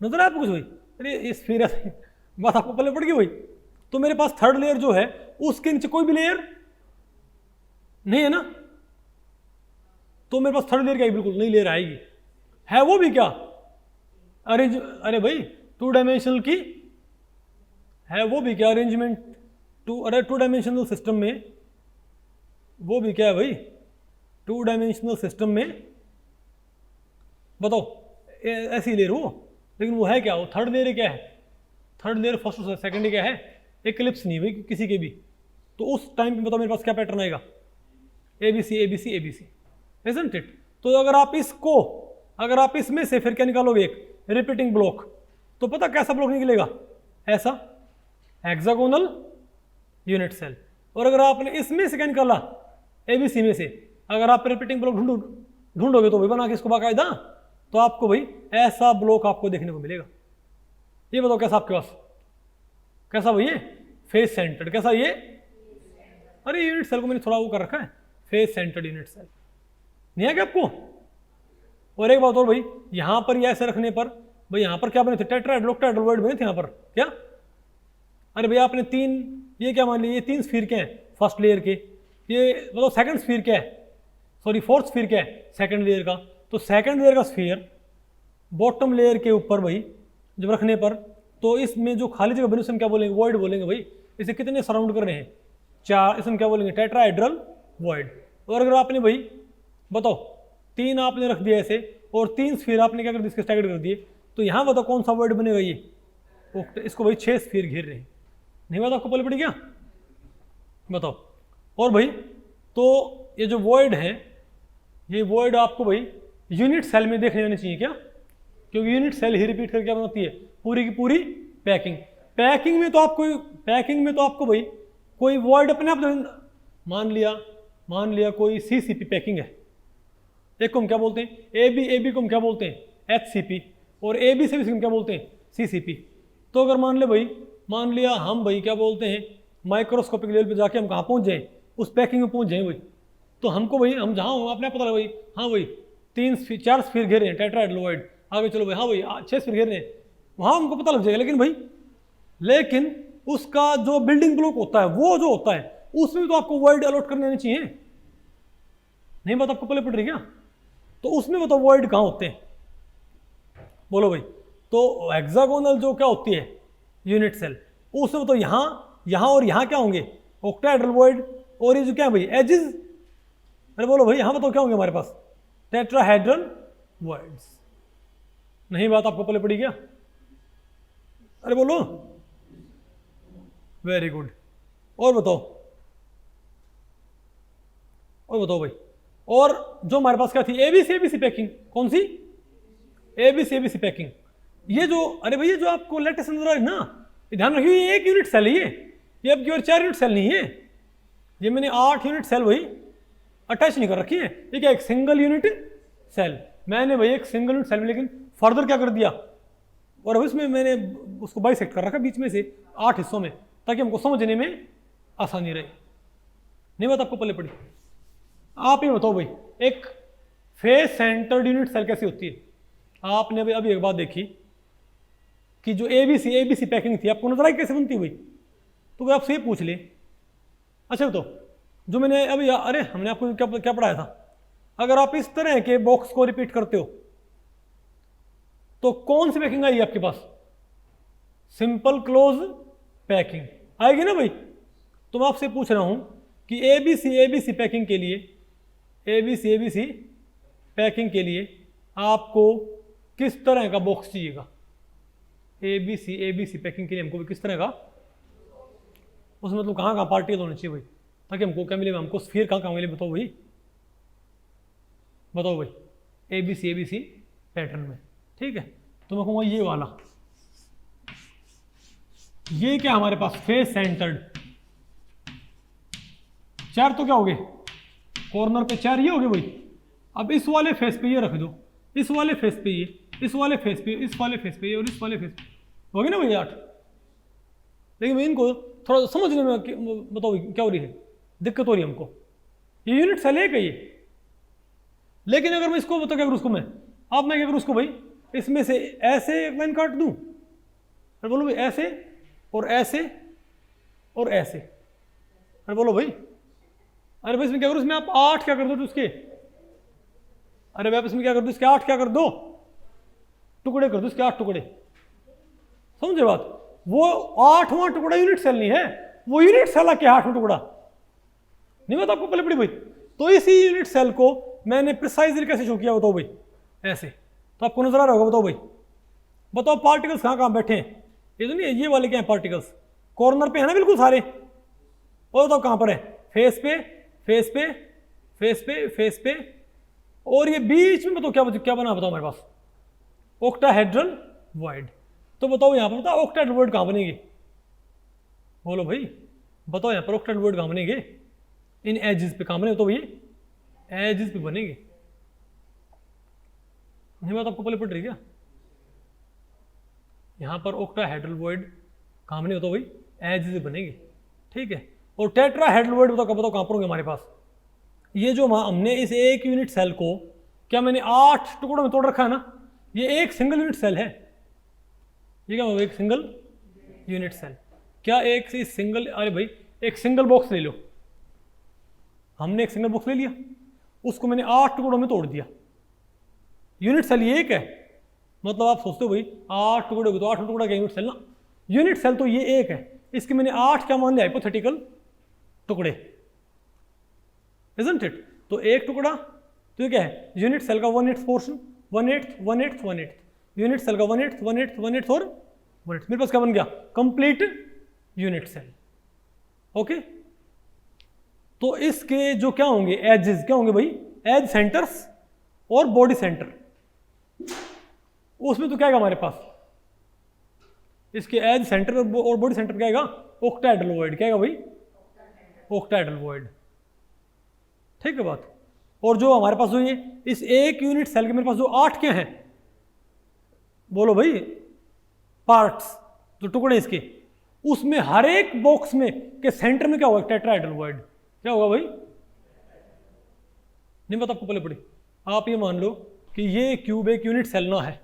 [SPEAKER 1] नजर आया आपको कुछ भाई, अरे इस फिर बात आपको पहले पड़ गई भाई, तो मेरे पास थर्ड लेयर जो है उसके नीचे कोई भी लेयर नहीं है ना, तो मेरे पास थर्ड लेयर क्या बिल्कुल नहीं लेयर आएगी, है वो भी क्या अरे भाई 2 डायमेंशनल की है, वो भी क्या अरेंजमेंट 2 डायमेंशनल सिस्टम में, वो भी क्या है भाई 2 डायमेंशनल सिस्टम में, बताओ ऐसी लेयर हो, लेकिन वो है क्या, वो थर्ड लेयर क्या है, थर्ड लेयर फर्स्ट और सेकंड क्या है, एक्लिप्स नहीं हुई किसी के भी, तो उस टाइम पे बताओ मेरे पास क्या पैटर्न आएगा, A B C isn't it. तो अगर आप इसमें से फिर क्या निकालोगे, एक रिपीटिंग ब्लॉक, तो पता कैसा ब्लॉक निकलेगा, ऐसा हेक्सागोनल यूनिट सेल। और अगर आपने इसमें से क्या निकाला, ABC में से अगर आप रिपीटिंग ब्लॉक ढूंढोगे तो भाई बना के इसको बाकायदा, तो आपको भाई ऐसा ब्लॉक आपको देखने को मिलेगा। ये बताओ कैसा आपके पास, कैसा भाई ये फेस सेंटर्ड, कैसा ये, अरे यूनिट सेल को मैंने थोड़ा वो कर रखा है, फेस सेंटर्ड यूनिट सेल, नहीं है क्या आपको? और एक बात और भाई, यहां पर ये ऐसे रखने पर भाई यहां पर क्या बने थे, टेट्राहेड्रल ऑक्टाहेड्रल वॉइड बने थे यहां पर क्या? अरे भैया आपने तीन, ये क्या मान लिया, ये 3 स्फीयर क्या है फर्स्ट लेयर के, ये मतलब सेकंड स्फीयर क्या है, सॉरी फोर्थ स्फीयर क्या है सेकंड लेयर का, तो सेकंड लेयर का स्फीयर बॉटम लेयर के ऊपर भाई जब रखने पर, तो इसमें जो खाली जगह बनी उसे हम क्या बोलेंगे, वॉइड बोलेंगे भाई। इसे कितने सराउंड कर रहे हैं, 4, इसमें क्या बोलेंगे, टेट्राहेड्रल वॉइड। और अगर आपने भाई बताओ 3 आपने रख दिया ऐसे और 3 स्फीयर आपने क्या कर दिया, इसके स्टैगर्ड कर दिए, तो यहाँ बताओ कौन सा वॉइड बनेगा ये, इसको भाई 6 स्फीयर घेर रहे हैं, नहीं बात आपको पहले पड़ी क्या, बताओ। और भाई तो ये जो वॉइड है, ये वॉइड आपको भाई यूनिट सेल में देखने आने चाहिए क्या, क्योंकि यूनिट सेल ही रिपीट करके क्या बनाती है, पूरी की पूरी पैकिंग। पैकिंग में तो आपको भाई कोई वॉइड अपने आप, मान लिया कोई CCP पैकिंग है, एक को हम क्या बोलते हैं AB को हम क्या बोलते हैं HCP, और AB से भी हम क्या बोलते हैं CCP। तो अगर मान लिया हम भाई क्या बोलते हैं माइक्रोस्कोपिक लेवल पे जाके हम कहाँ पहुँच जाएँ, उस पैकिंग में पहुँच जाएँ भाई, तो हमको भाई हम जहाँ हो अपने पता लगा भाई, हाँ भाई 4 स्फीयर घेरे हैं टेट्राहेड्रल वॉइड, आगे चलो भाई हाँ भाई 6 स्फीयर घेर रहे हैं, वहाँ हमको पता लग जाएगा। लेकिन उसका जो बिल्डिंग ब्लॉक होता है, वो जो होता है उसमें तो आपको वॉइड अलॉट करने आनी चाहिए, नहीं बात आपको पहले पड़ रही क्या? तो उसमें बताओ वॉइड कहाँ होते हैं, बोलो भाई। तो हेक्सागोनल जो क्या होती है यूनिट सेल, उसमें तो यहाँ और यहाँ क्या होंगे, ऑक्टाहेड्रल वॉइड, और ये जो क्या है भाई एजेस, अरे बोलो भाई यहाँ बताओ क्या होंगे हमारे पास, टेट्राहेड्रल वॉइड्स, नहीं बात आपको पहले पड़ी क्या? अरे बोलो, वेरी गुड। और बताओ भाई, और जो हमारे पास क्या थी ABC पैकिंग, कौन सी ABC पैकिंग, ये जो, अरे भैया जो आपको लेटेस्ट नजर आ रही ना, ये ध्यान रखिए ये 1 यूनिट सेल है, ये अब की और 4 यूनिट सेल नहीं है, ये मैंने 8 यूनिट सेल भाई अटैच नहीं कर रखी है, ये क्या एक सिंगल यूनिट सेल, मैंने भाई एक सिंगल यूनिट सेल में लेकिन फर्दर क्या कर दिया, और अब इसमें मैंने उसको बाइसेक्ट कर रखा बीच में से 8 हिस्सों में, ताकि हमको समझने में आसानी रहे, नहीं बात आपको पहले पड़ी। आप ये बताओ भाई एक फेस सेंटर्ड यूनिट सेल कैसी होती है, आपने अभी एक बात देखी कि जो ABC पैकिंग थी आपको नजर आई कैसे बनती हुई, तो आपसे ये पूछ ले, अच्छा तो जो मैंने अभी, अरे हमने आपको क्या पढ़ाया था, अगर आप इस तरह के बॉक्स को रिपीट करते हो तो कौन सी पैकिंग आएगी आपके पास, सिंपल क्लोज पैकिंग आएगी ना भाई। तो मैं आपसे पूछ रहा हूं कि ABC पैकिंग के लिए, ABC पैकिंग के लिए आपको किस तरह का बॉक्स चाहिएगा, ABC पैकिंग के लिए हमको किस तरह का, उसमें मतलब कहाँ पार्टिकल होने चाहिए भाई, ताकि हमको क्या मिलेगा, हमको स्फीयर कहाँ मिले, बताओ भाई ABC पैटर्न में, ठीक है। तो मैं कहूँगा ये वाला, ये क्या हमारे पास फेस सेंटर्ड, 4 तो क्या हो गए कॉर्नर पे 4 ये हो गए भाई। अब इस वाले फेस पे ये रख दो, इस वाले फेस पे ये, इस वाले फेस पे, इस वाले फेस पे ये, और इस वाले फेस पे, हो गए ना भाई 8। लेकिन मैं इनको थोड़ा समझने में बताओ क्या हो रही है, दिक्कत हो रही है हमको, ये यूनिट सेल है ये, लेकिन अगर मैं इसको बताओ क्या करूँ उसको, अब मैं क्या करूँ उसको भाई, इसमें से ऐसे एक लाइन काट दूं, अरे बोलो भाई ऐसे और ऐसे और ऐसे, अरे बोलो भाई, अरे भाई इसमें क्या करूँ, इसमें आप 8 क्या कर दो उसके, अरे भाई इसमें क्या कर दो, इसके 8 क्या कर दो, टुकड़े कर दो इसके 8 टुकड़े, समझे बात। वो 8वां टुकड़ा यूनिट सेल नहीं है, वो यूनिट सेल के 8वां टुकड़ा, नहीं बात आपको पहले पड़ी भाई। तो इसी यूनिट सेल को मैंने प्रिसाइजली कैसे शो किया, बताओ भाई ऐसे, तो आपको नजर आ रहा होगा, बताओ पार्टिकल्स कहाँ बैठे हैं, ये तो नहीं है, ये वाले क्या है पार्टिकल्स, कॉर्नर पे है ना बिल्कुल सारे, और बताओ कहाँ पर है, फेस पे, फेस पे, फेस पे, फेस पे, और ये बीच में बताओ क्या बना, बताओ हमारे पास ऑक्टाहेड्रल वॉइड। तो बताओ यहाँ पर बताओ ऑक्टाहेड्रल वॉइड कहाँ बनेगी, बोलो भाई, बताओ यहाँ पर ऑक्टेट वर्ड कहाँ बनेंगे? इन एजेस पे काम बने तो भैया एजेस पे बनेंगे। नहीं बात आपको पहले पढ़ रही क्या? यहाँ पर ऑक्टाहेड्रल वर्ड कहाँ बने तो भाई एजेस पे बनेंगे, ठीक है। और टेट्राहेड्रल वर्ड बताओ कहाँ पर होंगे हमारे पास? ये जो हमने इस एक यूनिट सेल को क्या मैंने 8 टुकड़ों में तोड़ रखा है ना, ये एक सिंगल यूनिट सेल है। ये क्या होगा? एक सिंगल यूनिट सेल। क्या एक से सिंगल, अरे भाई एक सिंगल बॉक्स ले लो, हमने एक सिंगल बॉक्स ले लिया, उसको मैंने 8 टुकड़ों में तोड़ दिया, यूनिट सेल ये एक है। मतलब आप सोचते हो भाई 8 टुकड़े हो तो 8 टुकड़ा क्या यूनिट सेल ना? यूनिट सेल तो ये एक है, इसके मैंने 8 क्या मान लिया? हाइपोथेटिकल टुकड़े, इजंट इट? तो एक टुकड़ा तो ये क्या है? यूनिट सेल का 1/8 पोर्शन, 1/8 1/8 1/8, यूनिट सेल का 1/8 1/8 1/8 और 1/8। मेरे पास क्या बन गया? Complete unit cell. ओके, तो इसके जो क्या होंगे एजेस, क्या होंगे भाई? एज सेंटर्स और बॉडी सेंटर। उसमें तो क्या है हमारे पास? इसके एज सेंटर और बॉडी सेंटर क्या है? Octahedral void. क्या है भाई? ऑक्टाहेड्रल वॉइड, ठीक है बात। और जो हमारे पास हुई है इस एक यूनिट सेल के मेरे पास जो 8 क्या हैं, बोलो भाई, पार्ट्स, जो टुकड़े इसके, उसमें हर एक बॉक्स में के सेंटर में क्या होगा? Tetrahedral void. क्या होगा भाई? नहीं पता आपको? पहले पढ़ी। आप ये मान लो कि ये क्यूब एक यूनिट सेल ना है,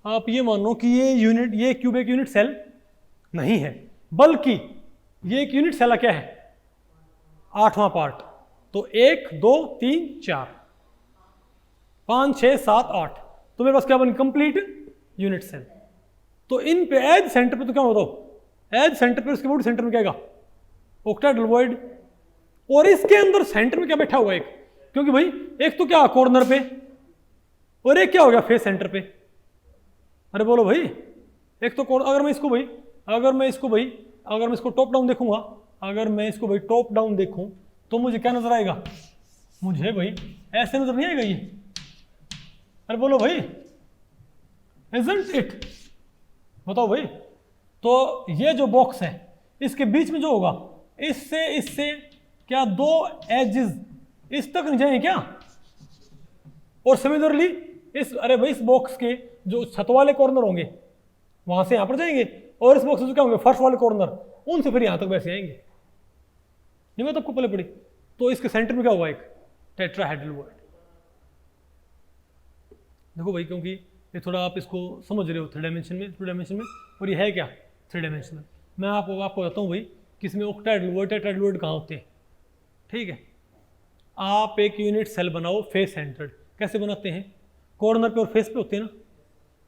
[SPEAKER 1] आप ये मान लो कि ये क्यूब एक यूनिट सेल नहीं है, बल्कि ये एक यूनिट सेल क्या है? 8वां पार्ट। तो 1 2 3 4 5 6 7 8, तो मेरे पास क्या बनी? Complete unit cell. तो इन पे एज सेंटर पे तो क्या होता? एज सेंटर पे उसके बॉडी सेंटर में क्या आएगा? Octahedral void. और इसके अंदर सेंटर में क्या बैठा हुआ? एक, क्योंकि भाई एक तो क्या कॉर्नर पे और एक क्या हो गया? फेस सेंटर पे। अरे बोलो भाई, एक तो अगर मैं इसको टॉप डाउन देखूंगा, अगर मैं इसको भाई टॉप डाउन देखूं तो मुझे क्या नजर आएगा? मुझे भाई ऐसे नजर नहीं आएगा ये। अरे बोलो भाई, isn't it? बताओ भाई। तो ये जो बॉक्स है इसके बीच में जो होगा, इससे क्या 2 एजेस इस तक नहीं जाएंगे क्या? और सिमिलरली इस बॉक्स के जो छत वाले कॉर्नर होंगे वहां से यहां पर जाएंगे, और इस बॉक्स से क्या होंगे? फर्स्ट वाले कॉर्नर, उनसे फिर यहां तक वैसे आएंगे। नहीं मैं तो आपको पहले पढ़ी। तो इसके सेंटर में क्या हुआ? एक टेट्राहेड्रल वॉइड। देखो भाई, क्योंकि ये थोड़ा आप इसको समझ रहे हो 3 डायमेंशन में, 2 डायमेंशन में, और ये है क्या? 3 डायमेंशनल। मैं आपको बताता हूँ भाई कि इसमें ऑक्टाहेड्रल वॉइड, टेट्राहेड्रल वॉइड कहाँ होते हैं, ठीक है। आप एक यूनिट सेल बनाओ फेस सेंटर्ड, कैसे बनाते हैं? कॉर्नर पे और फेस पे होते हैं ना।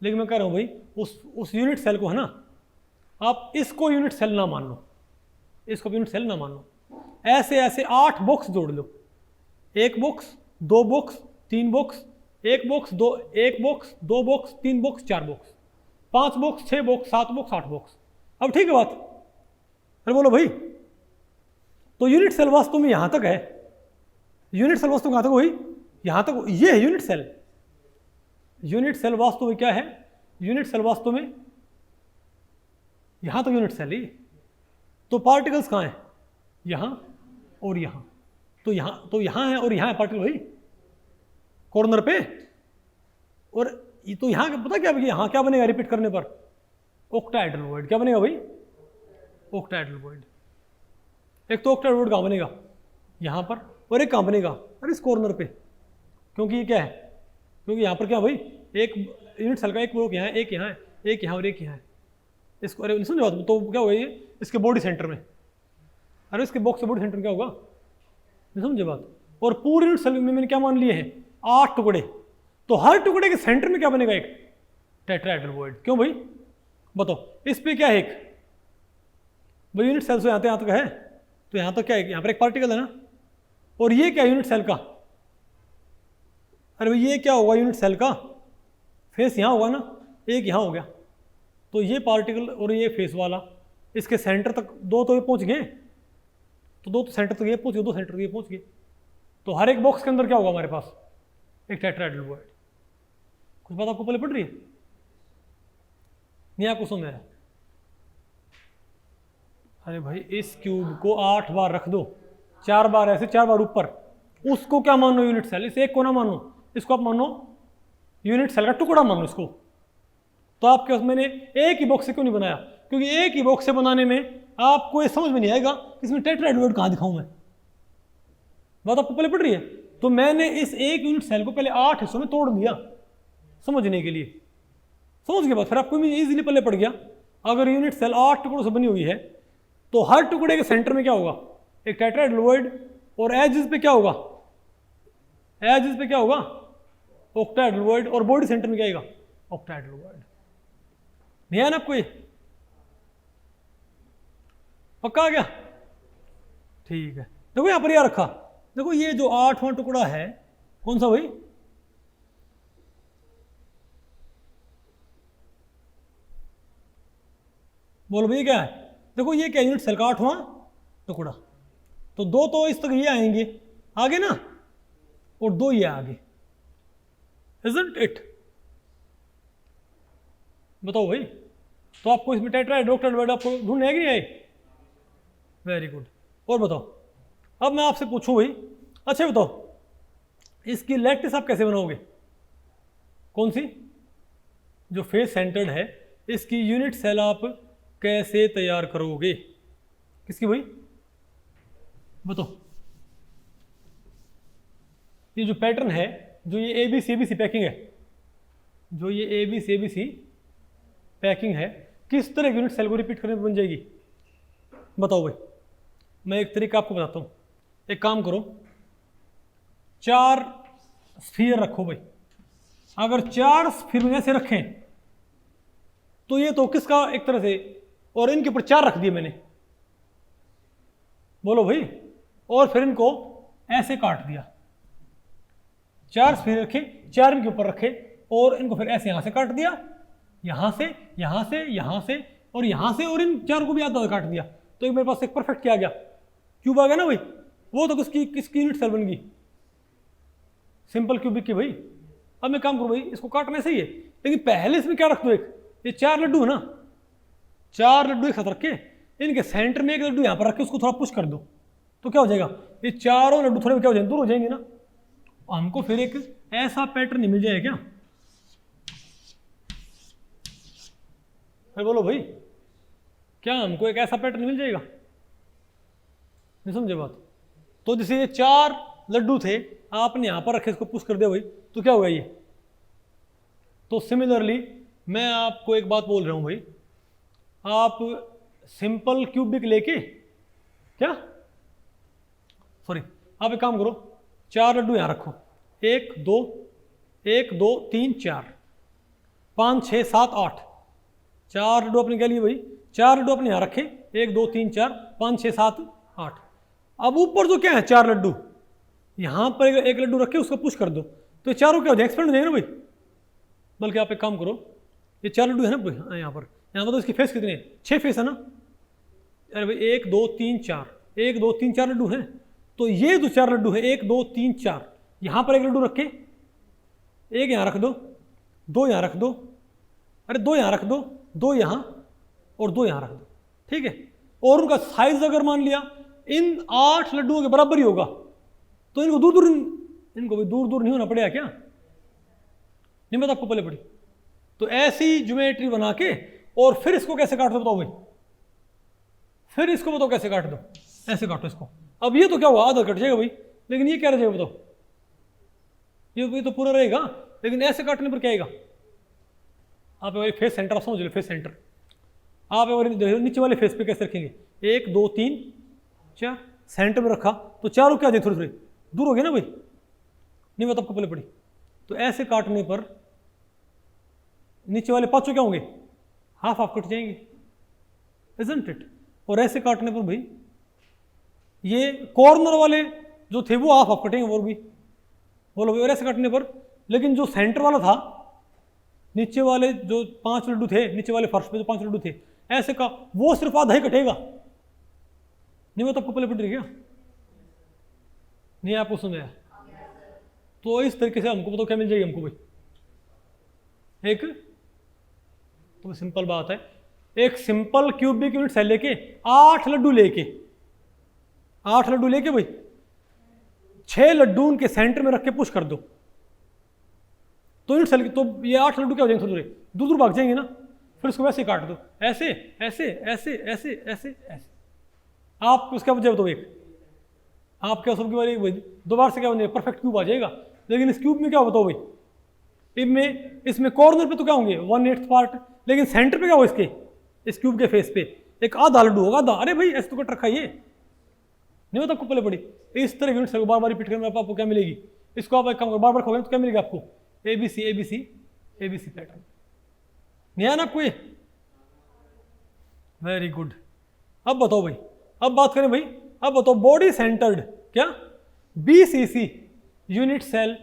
[SPEAKER 1] लेकिन मैं कह रहा हूँ भाई उस यूनिट सेल को है ना, आप इसको यूनिट सेल ना मान लो, इसको यूनिट सेल ना मान लो, ऐसे 8 बॉक्स जोड़ लो, 1 box 2 box 3 box, 1 box 2 box 3 box 4 box 5 box 6 box 7 box 8 box. अब ठीक है बात? अरे बोलो भाई, तो यूनिट सेल वास्तव में यहां तक है, यूनिट सेल वास्तव में कहां तक हुई? यहां तक। ये है यूनिट सेल। यूनिट सेल वास्तव में क्या है? यूनिट सेल वास्तव में यहां तक यूनिट सेल ही। तो पार्टिकल्स कहां है? यहां और यहां। तो यहां है और यहां है पार्टिकल भाई, कॉर्नर पे। और तो यहां पता क्या? यहां क्या बनेगा रिपीट करने पर? Octahedral void. क्या बनेगा भाई? Octahedral void. एक तो ऑक्टाहेड्रल वॉइड कहां बनेगा? यहां पर। और एक कहां बनेगा? अरे इस कॉर्नर पे। क्योंकि ये क्या है? क्योंकि यहां पर क्या भाई, एक यूनिट सेल का एक ब्लॉक यहाँ है, एक यहाँ है, एक यहाँ और एक यहाँ है। इसको अरे समझो तो क्या होगा ये? इसके बॉडी सेंटर में। अरे इसके बॉक्स के बॉडी सेंटर क्या होगा? समझे बात? और पूरे यूनिट सेल में मैंने क्या मान लिए हैं? 8 टुकड़े। तो हर टुकड़े के सेंटर में क्या बनेगा? एक टेट्राहेड्रल वॉइड। क्यों भाई बताओ? इस पे क्या है? एक भाई यूनिट सेल से यहाँ तक है, तो यहाँ तक क्या है? यहाँ पर एक पार्टिकल है ना। और ये क्या यूनिट सेल का? अरे भाई ये क्या होगा यूनिट सेल का? फेस यहाँ होगा ना, एक यहाँ हो गया। तो ये पार्टिकल और ये फेस वाला इसके सेंटर तक 2 तो ये पहुँच गए, तो 2 तो सेंटर तक ये पहुँच गए, 2 सेंटर तक ये पहुँच गए। तो हर एक बॉक्स के अंदर क्या होगा हमारे पास? एक टेट्राहेड्रल वॉइड। कुछ बात आपको पहले पड़ रही है? नहीं आपको समझ में आया? अरे भाई इस क्यूब को 8 बार रख दो, 4 बार ऐसे 4 बार ऊपर, उसको क्या मानो यूनिट सेल, इस एक को ना मानो, इसको आप मानो यूनिट सेल का टुकड़ा मानो इसको। तो आपके मैंने एक ही बॉक्स से क्यों नहीं बनाया, क्योंकि एक ही बॉक्स से बनाने में आपको ये समझ में नहीं आएगा इसमें टेट्राहेड्रॉइड कहाँ दिखाऊं मैं, बात आपको पहले पड़ रही है। तो मैंने इस एक यूनिट सेल को पहले 8 हिस्सों में तोड़ दिया समझने के लिए, समझ के बाद फिर आपको इजीली पल्ले पड़ गया। अगर यूनिट सेल 8 टुकड़ों से बनी हुई है तो हर टुकड़े के सेंटर में क्या होगा, एक टेट्राहेड्रॉइड, और एजेस पे क्या होगा, एजेस पे क्या होगा, ऑक्टाहेड्रॉइड, और बॉडी सेंटर में क्या आएगा, ऑक्टाहेड्रॉइड। नहीं है ना आपको ये, पक्का आ गया? ठीक है, देखो यहां पर यह रखा, देखो ये जो 8वां टुकड़ा है कौन सा भाई, बोलो भाई क्या है, देखो ये क्या यूनिट सेल का 8वां टुकड़ा, तो 2 तो इस तक ये आएंगे आगे ना, और 2 ये आगे, isn't it? बताओ भाई, तो आपको इसमें टेट्राहेड्रॉइड आपको ढूंढने आएगी नहीं? Very good. और बताओ, अब मैं आपसे पूछूं भाई, अच्छा बताओ इसकी लैटिस आप कैसे बनाओगे, कौन सी जो फेस सेंटर्ड है, इसकी यूनिट सेल आप कैसे तैयार करोगे, किसकी भाई बताओ। ये जो पैटर्न है, जो ये ABC पैकिंग है, जो ये ABC पैकिंग है, किस तरह यूनिट सेल को रिपीट करने पर बन जाएगी, बताओ भाई। मैं एक तरीका आपको बताता हूँ, एक काम करो, 4 स्फीयर रखो भाई, अगर 4 स्फीयर में ऐसे रखें तो ये तो किसका एक तरह से, और इनके ऊपर 4 रख दिए मैंने, बोलो भाई, और फिर इनको ऐसे काट दिया, 4 स्फीयर रखे, 4 इनके ऊपर रखे, और इनको फिर ऐसे यहां से काट दिया, यहां से, यहां से, यहां से, और यहां से, और इन 4 को भी आधा काट दिया, तो मेरे पास एक परफेक्ट क्या आ गया, क्यूब आ गया ना भाई। वो तो किसकी यूनिट सेल बन गई, सिंपल क्यूबिक की भाई। अब मैं काम करूं भाई, इसको काटना सही है, लेकिन पहले इसमें क्या रख दो, एक ये 4 लड्डू है ना, 4 लड्डू एक साथ रखे, इनके सेंटर में एक लड्डू यहां पर रख के उसको थोड़ा पुश कर दो, तो क्या हो जाएगा, ये चारों लड्डू थोड़े क्या हो जाएंगे, दूर हो जाएंगे ना। हमको फिर एक ऐसा पैटर्न मिल जाएगा क्या, फिर बोलो भाई, क्या हमको एक ऐसा पैटर्न मिल जाएगा, नहीं समझे बात। तो जैसे ये 4 लड्डू थे, आपने यहां पर रखे, इसको पुश कर दिया भाई, तो क्या होगा ये। तो सिमिलरली मैं आपको एक बात बोल रहा हूं भाई, आप सिंपल क्यूबिक लेके, क्या सॉरी, आप एक काम करो, 4 लड्डू यहां रखो, 1 2 1 2 3 4 5 6 7 8, 4 लड्डू अपने क्या लिए भाई, 4 लड्डू अपने यहां रखे, 1 2 3 4 5 6 7 8। अब ऊपर जो क्या है 4 लड्डू, यहां पर एक लड्डू रखे, उसको पुश कर दो, तो ये चारों क्या हो जाए, एक्सपेंड हो जाएंगे ना भाई। बल्कि आप एक काम करो, ये 4 लड्डू है ना यहाँ पर तो इसकी फेस कितने हैं, 6 फेस है ना, अरे भाई 1 2 3 4, 1 2 3 4 लड्डू हैं, तो ये जो 4 लड्डू है 1 2 3 4, यहां पर एक लड्डू रख के, एक यहां रख दो, 2 यहां रख दो, अरे 2 यहां रख दो, 2 यहां, और 2 यहां रख दो, ठीक है। और उनका साइज अगर मान लिया इन 8 लड्डुओं के बराबर ही होगा, तो इनको दूर दूर, इनको भी दूर दूर नहीं होना पड़ेगा क्या, नहीं मैं तो आपको पहले पड़ी। तो ऐसी ज्योमेट्री बना के, और फिर इसको कैसे काट दो बताओ भाई, फिर इसको बताओ कैसे काट दो, ऐसे काटो इसको। अब ये तो क्या हुआ, आधा कट जाएगा भाई, लेकिन ये क्या रह जाएगा बताओ, ये तो पूरा रहेगा, लेकिन ऐसे काटने पर क्या आएगा, आप एक फेस सेंटर, आप समझ लो फेस सेंटर, आप नीचे वाले फेस पे कैसे रखेंगे, 1 2 3 4, सेंटर में रखा, तो चारों क्या थोड़े थोड़े दूर हो गए ना भाई, नहीं मैं तो आपको पहले पड़ी। तो ऐसे काटने पर नीचे वाले 5 क्या होंगे, हाफ हाफ कट जाएंगे, isn't it? और ऐसे काटने पर भाई ये कॉर्नर वाले जो थे वो हाफ हाफ कटेंगे, वो भी बोलो भाई। और ऐसे काटने पर, लेकिन जो सेंटर वाला था, नीचे वाले जो 5 लड्डू थे, नीचे वाले फर्श पे जो 5 लड्डू थे, ऐसे का वो सिर्फ आधा ही कटेगा, नहीं वो तो आपको पहले पड़ रही क्या, नहीं आपको समझ आया। तो इस तरीके से हमको बताओ क्या मिल जाएगी हमको भाई, एक तो सिंपल बात है, एक सिंपल क्यूबिक यूनिट सेल लेके 8 लड्डू लेके भाई 6 लड्डू उनके सेंटर में रख के पुश कर दो, तो यूनिट सेल तो ये 8 लड्डू क्या हो जाएंगे, थोड़े दूर दूर भाग जाएंगे ना, फिर उसको वैसे काट दो, ऐसे ऐसे ऐसे ऐसे ऐसे ऐसे। आप उसका वजह तो एक आप क्या सबकी बार दो बार से क्या बनेगा, परफेक्ट क्यूब आ जाएगा। लेकिन इस क्यूब में क्या बताओ भाई, इसमें कॉर्नर पे तो क्या होंगे 1/8 पार्ट, लेकिन सेंटर पे क्या हो इसके, इस क्यूब के फेस पे एक आधा लड्डू होगा, आधा। अरे भाई ऐसे तो कट रखा, ये नहीं होता आपको पहले पड़ी। इस तरह यूनिट को बार बार रिपीट करने में आपको क्या मिलेगी, इसको आप एक काम बार बार खोगे तो क्या मिलेगा आपको, ABC ABC ABC पैटर्न। नहीं आया ना आपको ये, वेरी गुड। अब बताओ भाई, अब बात करें भाई, अब बताओ बॉडी सेंटर्ड क्या BCC यूनिट सेल।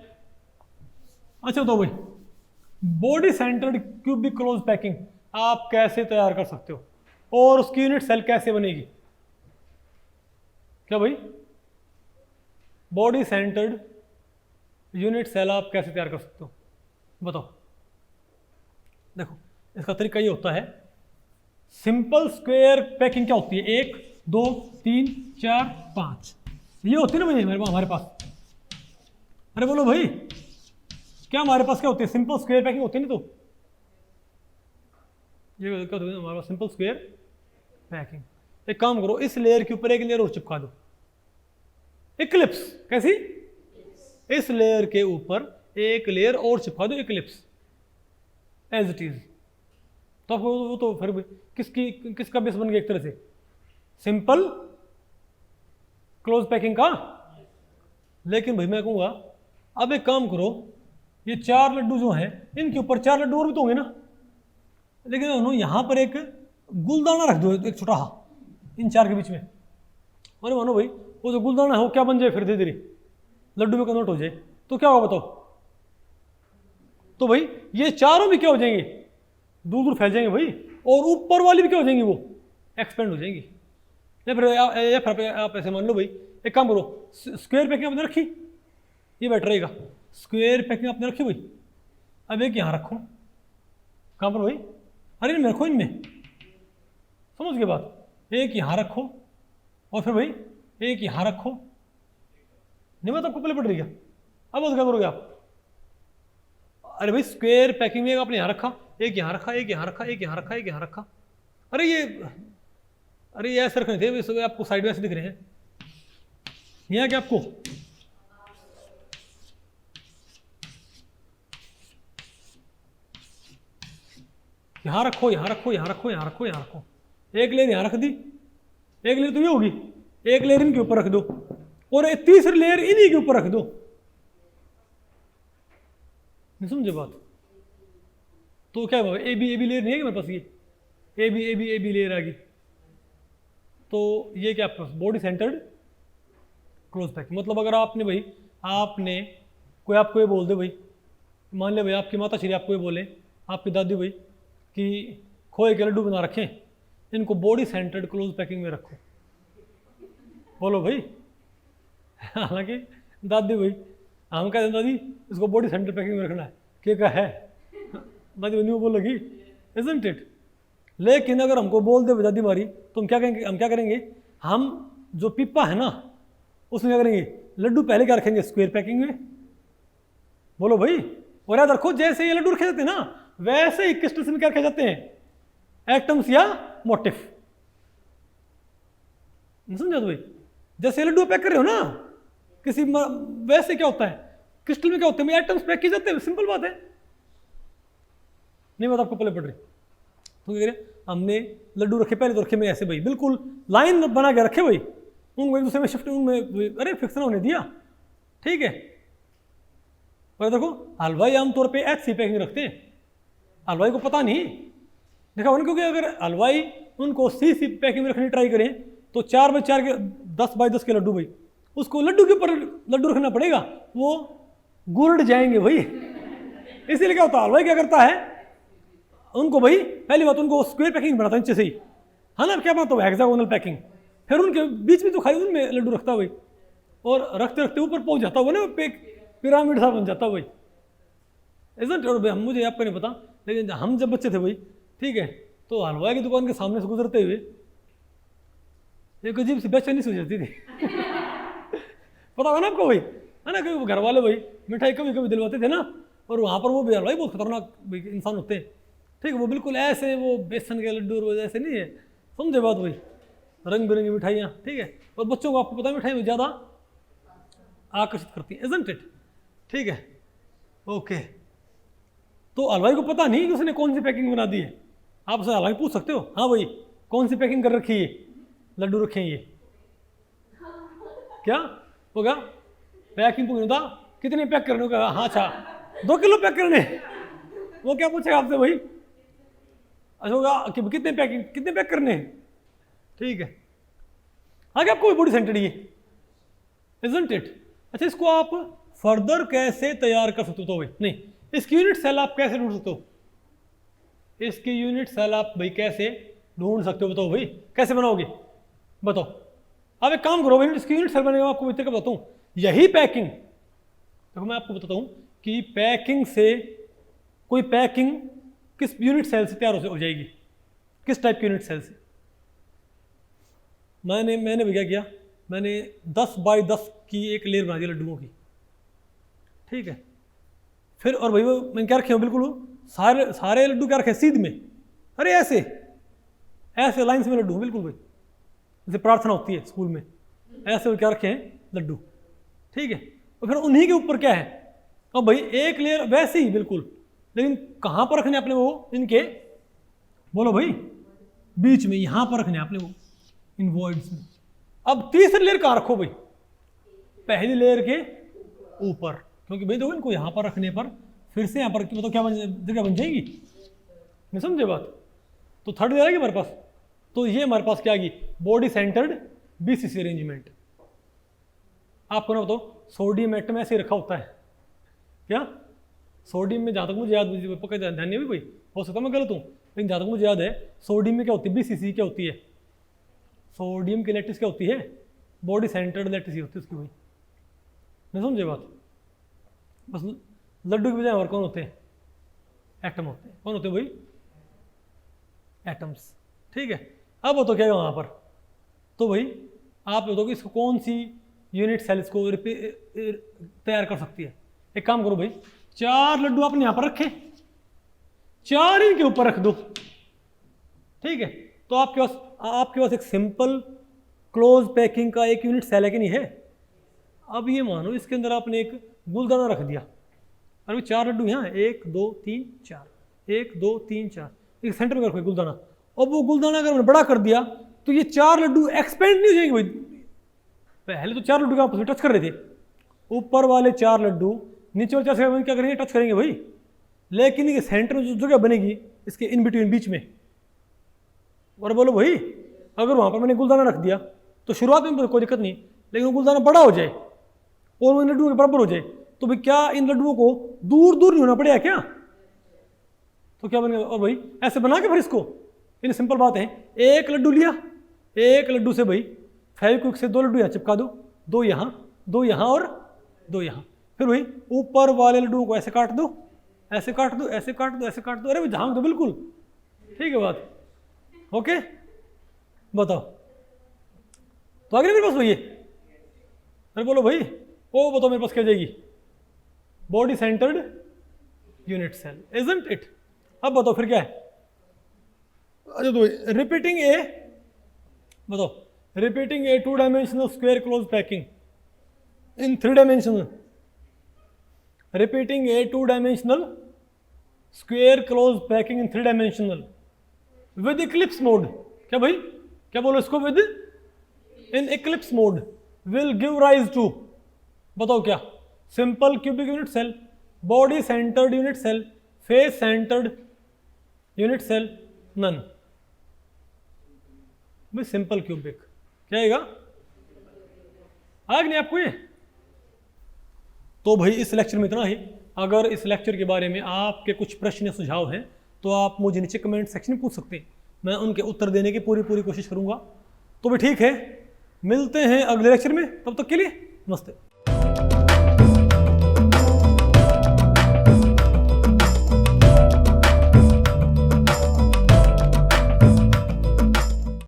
[SPEAKER 1] अच्छा बताओ भाई, body centred cubic close packing आप कैसे तैयार कर सकते हो, और उसकी यूनिट सेल कैसे बनेगी, क्या भाई बॉडी सेंटर्ड यूनिट सेल आप कैसे तैयार कर सकते हो, बताओ। देखो इसका तरीका ये होता है, सिंपल स्क्वायर पैकिंग क्या होती है, 1 2 3 4 5 ये होती है ना भाई हमारे पास। अरे बोलो भाई, क्या हमारे पास क्या होती है, सिंपल स्क्वायर पैकिंग होती है ना, तो ये क्या होता है हमारे पास सिंपल स्क्वायर पैकिंग। एक काम करो, इस लेयर के ऊपर एक लेयर और चिपका दो, इक्लिप्स। कैसी, इस लेयर के ऊपर एक लेयर और चिपका दो, इक्लिप्स एज इट इज। तो वो तो फिर किसका बेस बन गया, एक तरह से सिंपल क्लोज पैकिंग का। लेकिन भाई मैं कहूंगा अब एक काम करो, ये 4 लड्डू जो हैं इनके ऊपर 4 लड्डू और भी तो होंगे ना, लेकिन उन्होंने यहां पर एक गुलदाना रख दो, एक छोटा सा इन 4 के बीच में। अरे मानो भाई वो जो गुलदाना है वो क्या बन जाए, फिर धीरे धीरे लड्डू में कन्वर्ट हो जाए, तो क्या होगा बताओ। तो भाई ये चारों भी क्या हो जाएंगे, दूर दूर फैल जाएंगे भाई, और ऊपर वाली भी क्या हो जाएंगी, वो एक्सपेंड हो जाएंगी। या फिर आप ऐसे मान लो भाई, एक काम करो, स्क्वायर पैकिंग आपने रखी, ये बेटर रहेगा, स्क्वायर पैकिंग आपने रखी भाई। अब एक यहाँ रखो, कहाँ पर भाई, अरे इनमें रखो, इनमें समझ के बात, एक यहाँ रखो और फिर भाई एक यहाँ रखो। नहीं बात आपको पहले पड़ रही क्या, अब क्या करोगे आप, अरे भाई स्क्वायर पैकिंग में आपने यहाँ रखा, एक यहाँ रखा, एक यहाँ रखा, एक यहाँ रखा, एक यहाँ रखा। अरे ये ऐसे रखने थे, आपको साइड में ऐसे दिख रहे हैं, यहाँ क्या आपको यहाँ रखो, यहाँ रखो, यहाँ रखो, यहाँ रखो, यहाँ रखो। एक लेयर यहाँ रख दी, एक लेयर तो ये होगी, एक लेयर इनके ऊपर रख दो, और एक तीसरी लेयर इन्हीं के ऊपर रख दो। नहीं समझे बात, तो क्या हुआ, ए बी लेयर नहीं है मेरे पास, ये ए बी लेयर आ गई, तो ये क्या आपके पास बॉडी सेंटर्ड क्लोज पैकिंग। मतलब अगर आपने भाई, आपने कोई आपको ये बोल दे भाई, मान ले भाई आपकी माता श्री आपको ये बोले, आपकी दादी भाई कि खोए के लड्डू बना रखें, इनको बॉडी सेंटर्ड क्लोज पैकिंग में रखो, बोलो भाई। हालांकि दादी भाई हम कहते हैं दादी इसको बॉडी सेंटर्ड पैकिंग में रखना है, क्या है दादी भाई नहीं बोलेगी, इजंट इट। लेकिन अगर हमको बोल दे दादी हमारी, तो हम क्या कहेंगे, हम क्या करेंगे, हम जो पिप्पा है ना उसमें क्या करेंगे, लड्डू पहले क्या रखेंगे, स्क्वायर पैकिंग में, बोलो भाई। और याद रखो जैसे ये लड्डू रखे जाते हैं ना, वैसे ही क्रिस्टल्स में क्या रखे जाते हैं, एटम्स या मोटिफ। समझा तो भाई, जैसे लड्डू पैक कर रहे हो ना किसी वैसे क्या होता है, क्रिस्टल में क्या होते हैं, एटम्स पैक किए जाते हैं, सिंपल बात है। नहीं बात आपको पहले पड़ रही, तो क्या करें, हमने लड्डू रखे, पहले तो रखे में ऐसे भाई बिल्कुल लाइन बना के रखे भाई, उनको एक दूसरे में शिफ्ट, उनमें अरे फिक्स ना होने दिया, ठीक है। और देखो हलवाई आमतौर पे HC पैकिंग रखते हैं, हलवाई को पता नहीं देखा उन्होंने, क्योंकि अगर हलवाई उनको CC पैकिंग में रखने ट्राई करें तो 4 बाई 4 के 10 बाई 10 के लड्डू भाई, उसको लड्डू के ऊपर लड्डू रखना पड़ेगा, वो गुरड़ जाएंगे भाई। इसीलिए क्या होता है, हलवाई क्या करता है, उनको भाई पहली बात उनको स्क्वायर पैकिंग बनाता है नीचे से ही, है ना, क्या बनाता है हेक्सागोनल पैकिंग, फिर उनके बीच में तो खाली उनमें लड्डू रखता भाई, और रखते रखते ऊपर पहुंच जाता हुआ ना, पिरामिड सा बन जाता भाई। इजंट, और मुझे आपको नहीं पता, लेकिन हम जब बच्चे थे भाई, ठीक है, तो हलवाई की दुकान के सामने से गुजरते हुए एक अजीब सी बेचैनी सी हो जाती थी। पता है ना आपको भाई, है ना, क्योंकि घर वाले भाई मिठाई कभी कभी दिलवाते थे ना, और वहाँ पर वो भी हलवाई बहुत खतरनाक इंसान होते हैं, ठीक है, वो बिल्कुल ऐसे वो बेसन के लड्डू और ऐसे नहीं है, समझे बात भाई, रंग बिरंगी मिठाइयाँ, ठीक है, और बच्चों को आपको पता है मिठाई में ज़्यादा आकर्षित करती है, इजंट इट, ठीक है, ओके। तो हलवाई को पता नहीं कि उसने कौन सी पैकिंग बना दी है, आप उससे हलवाई पूछ सकते हो, हाँ भाई कौन सी पैकिंग कर रखी है, लड्डू रखे हैं ये, क्या होगा, पैकिंग पूछना था कितने पैक करने का, हाँ अच्छा 2 किलो पैक करने, वो क्या पूछेगा आपसे भाई, अच्छा होगा कि कितने पैक करने हैं, ठीक है, आगे आपको बॉडी सेंटर्ड ये, इजंट इट। अच्छा इसको आप फर्दर कैसे तैयार कर सकते हो, तो भाई नहीं, इसकी यूनिट सेल आप कैसे ढूंढ सकते हो, इसकी यूनिट सेल आप भाई कैसे ढूंढ सकते हो, बताओ भाई कैसे बनाओगे, बताओ। अब एक काम करो भाई, इसकी यूनिट सेल बनेगा, आपको मित्र का बताता हूँ, यही पैकिंग, देखो मैं आपको बताता हूँ कि पैकिंग से कोई पैकिंग किस यूनिट सेल से तैयार हो जाएगी, किस टाइप की यूनिट सेल से। मैंने भी क्या किया, मैंने 10 बाई 10 की एक लेयर बना दी लड्डुओं की, ठीक है, फिर और भाई वो मैंने क्या रखे हो, बिल्कुल सारे लड्डू क्या रखे सीध में, अरे ऐसे लाइन्स में लड्डू बिल्कुल भाई, जैसे प्रार्थना होती है स्कूल में, ऐसे क्या रखे हैं लड्डू, ठीक है, और फिर उन्हीं के ऊपर क्या है, अब भाई एक लेयर वैसे ही बिल्कुल, लेकिन कहाँ पर रखने अपने वो, इनके बोलो भाई बीच में, यहाँ पर रखने अपने वो इन वॉइड्स में। अब तीसरी लेयर कहाँ रखो भाई, पहली लेयर के ऊपर, क्योंकि भाई देखो इनको यहाँ पर रखने पर फिर से यहाँ पर तो क्या जगह बन जाएगी, नहीं समझे बात, तो थर्ड लेयर आएगी हमारे पास, तो ये हमारे पास क्या आएगी, बॉडी सेंटर्ड बीसीसी अरेंजमेंट। आपको ना बताओ सोडियम एटम ऐसे ही रखा होता है क्या, सोडियम में जहाँ तक मुझे याद, पक्का ध्यान नहीं भी भाई, हो सकता मैं गलत हूँ, लेकिन जहाँ तक मुझे याद है सोडियम में क्या होती है, बीसीसी क्या होती है, सोडियम की लैटिस क्या होती है, बॉडी सेंटर्ड लैटिस ही होती है उसकी भाई, नहीं समझे बात। बस लड्डू की बजाय और कौन होते हैं, एटम होते हैं, कौन होते हैं भाई, एटम्स, ठीक है। अब वो तो क्या है वहाँ पर, तो भाई आप बताओ कि इसको कौन सी यूनिट सेल इसको तैयार कर सकती है। एक काम करो भाई, 4 लड्डू आपने यहाँ पर रखे, 4 इनके ऊपर रख दो, ठीक है, तो आपके पास एक सिंपल क्लोज पैकिंग का एक यूनिट सेल है कि नहीं है। अब ये मानो इसके अंदर आपने एक गुलदाना रख दिया, अरे 4 लड्डू यहाँ, 1 2 3 4, 1 2 3 4, एक सेंटर में रखो गुलदाना, और वो गुलदाना अगर मैंने बड़ा कर दिया तो ये 4 लड्डू एक्सपेंड नहीं हो जाएंगे भाई, पहले तो 4 लड्डू का आपस में टच कर रहे थे, ऊपर वाले 4 लड्डू नीचे वाले 4 क्या करेंगे, टच करेंगे भाई, लेकिन ये सेंटर में जो जगह बनेगी इसके इन बिटवीन बीच में, और बोलो भाई अगर वहाँ पर मैंने गुलदाना रख दिया तो शुरुआत में कोई दिक्कत नहीं, लेकिन वो गुलदाना बड़ा हो जाए और वो इन लड्डुओं के बराबर हो जाए, तो भाई क्या इन लड्डुओं को दूर दूर नहीं होना पड़ेगा क्या, तो क्या बनेगा, और भाई ऐसे बना के फिर इसको, इन सिंपल बात है, एक लड्डू लिया, एक लड्डू से भाई फेविक्विक से 2 लड्डू यहाँ चिपका दो, 2 यहाँ 2 यहाँ और 2 यहाँ, फिर भाई ऊपर वाले लड्डुओं को ऐसे काट दो, ऐसे काट दो, ऐसे काट दो, ऐसे काट दो, अरे भाई झांक दो बिल्कुल, ठीक है बात, ओके बताओ। तो आगे मेरे पास वही है, अरे बोलो भाई, ओ बताओ मेरे पास क्या जाएगी, body centred unit cell, isn't it. अब बताओ फिर क्या है, अच्छा तो रिपीटिंग ए, बताओ repeating a 2 dimensional square close packing in 3 dimensional, repeating a 2 dimensional square close packing in 3 dimensional with eclipse mode, क्या भाई क्या बोलो इसको, with in eclipse mode will give rise to, बताओ क्या, simple cubic unit cell, body centred unit cell, face centred unit cell, none, भाई सिंपल क्यूबिक क्या आएगा, आग नहीं आपको ये। तो भाई इस लेक्चर में इतना ही, अगर इस लेक्चर के बारे में आपके कुछ प्रश्न या सुझाव हैं तो आप मुझे नीचे कमेंट सेक्शन में पूछ सकते हैं, मैं उनके उत्तर देने की पूरी कोशिश करूंगा। तो भी ठीक है, मिलते हैं अगले लेक्चर में, तब तक के लिए नमस्ते।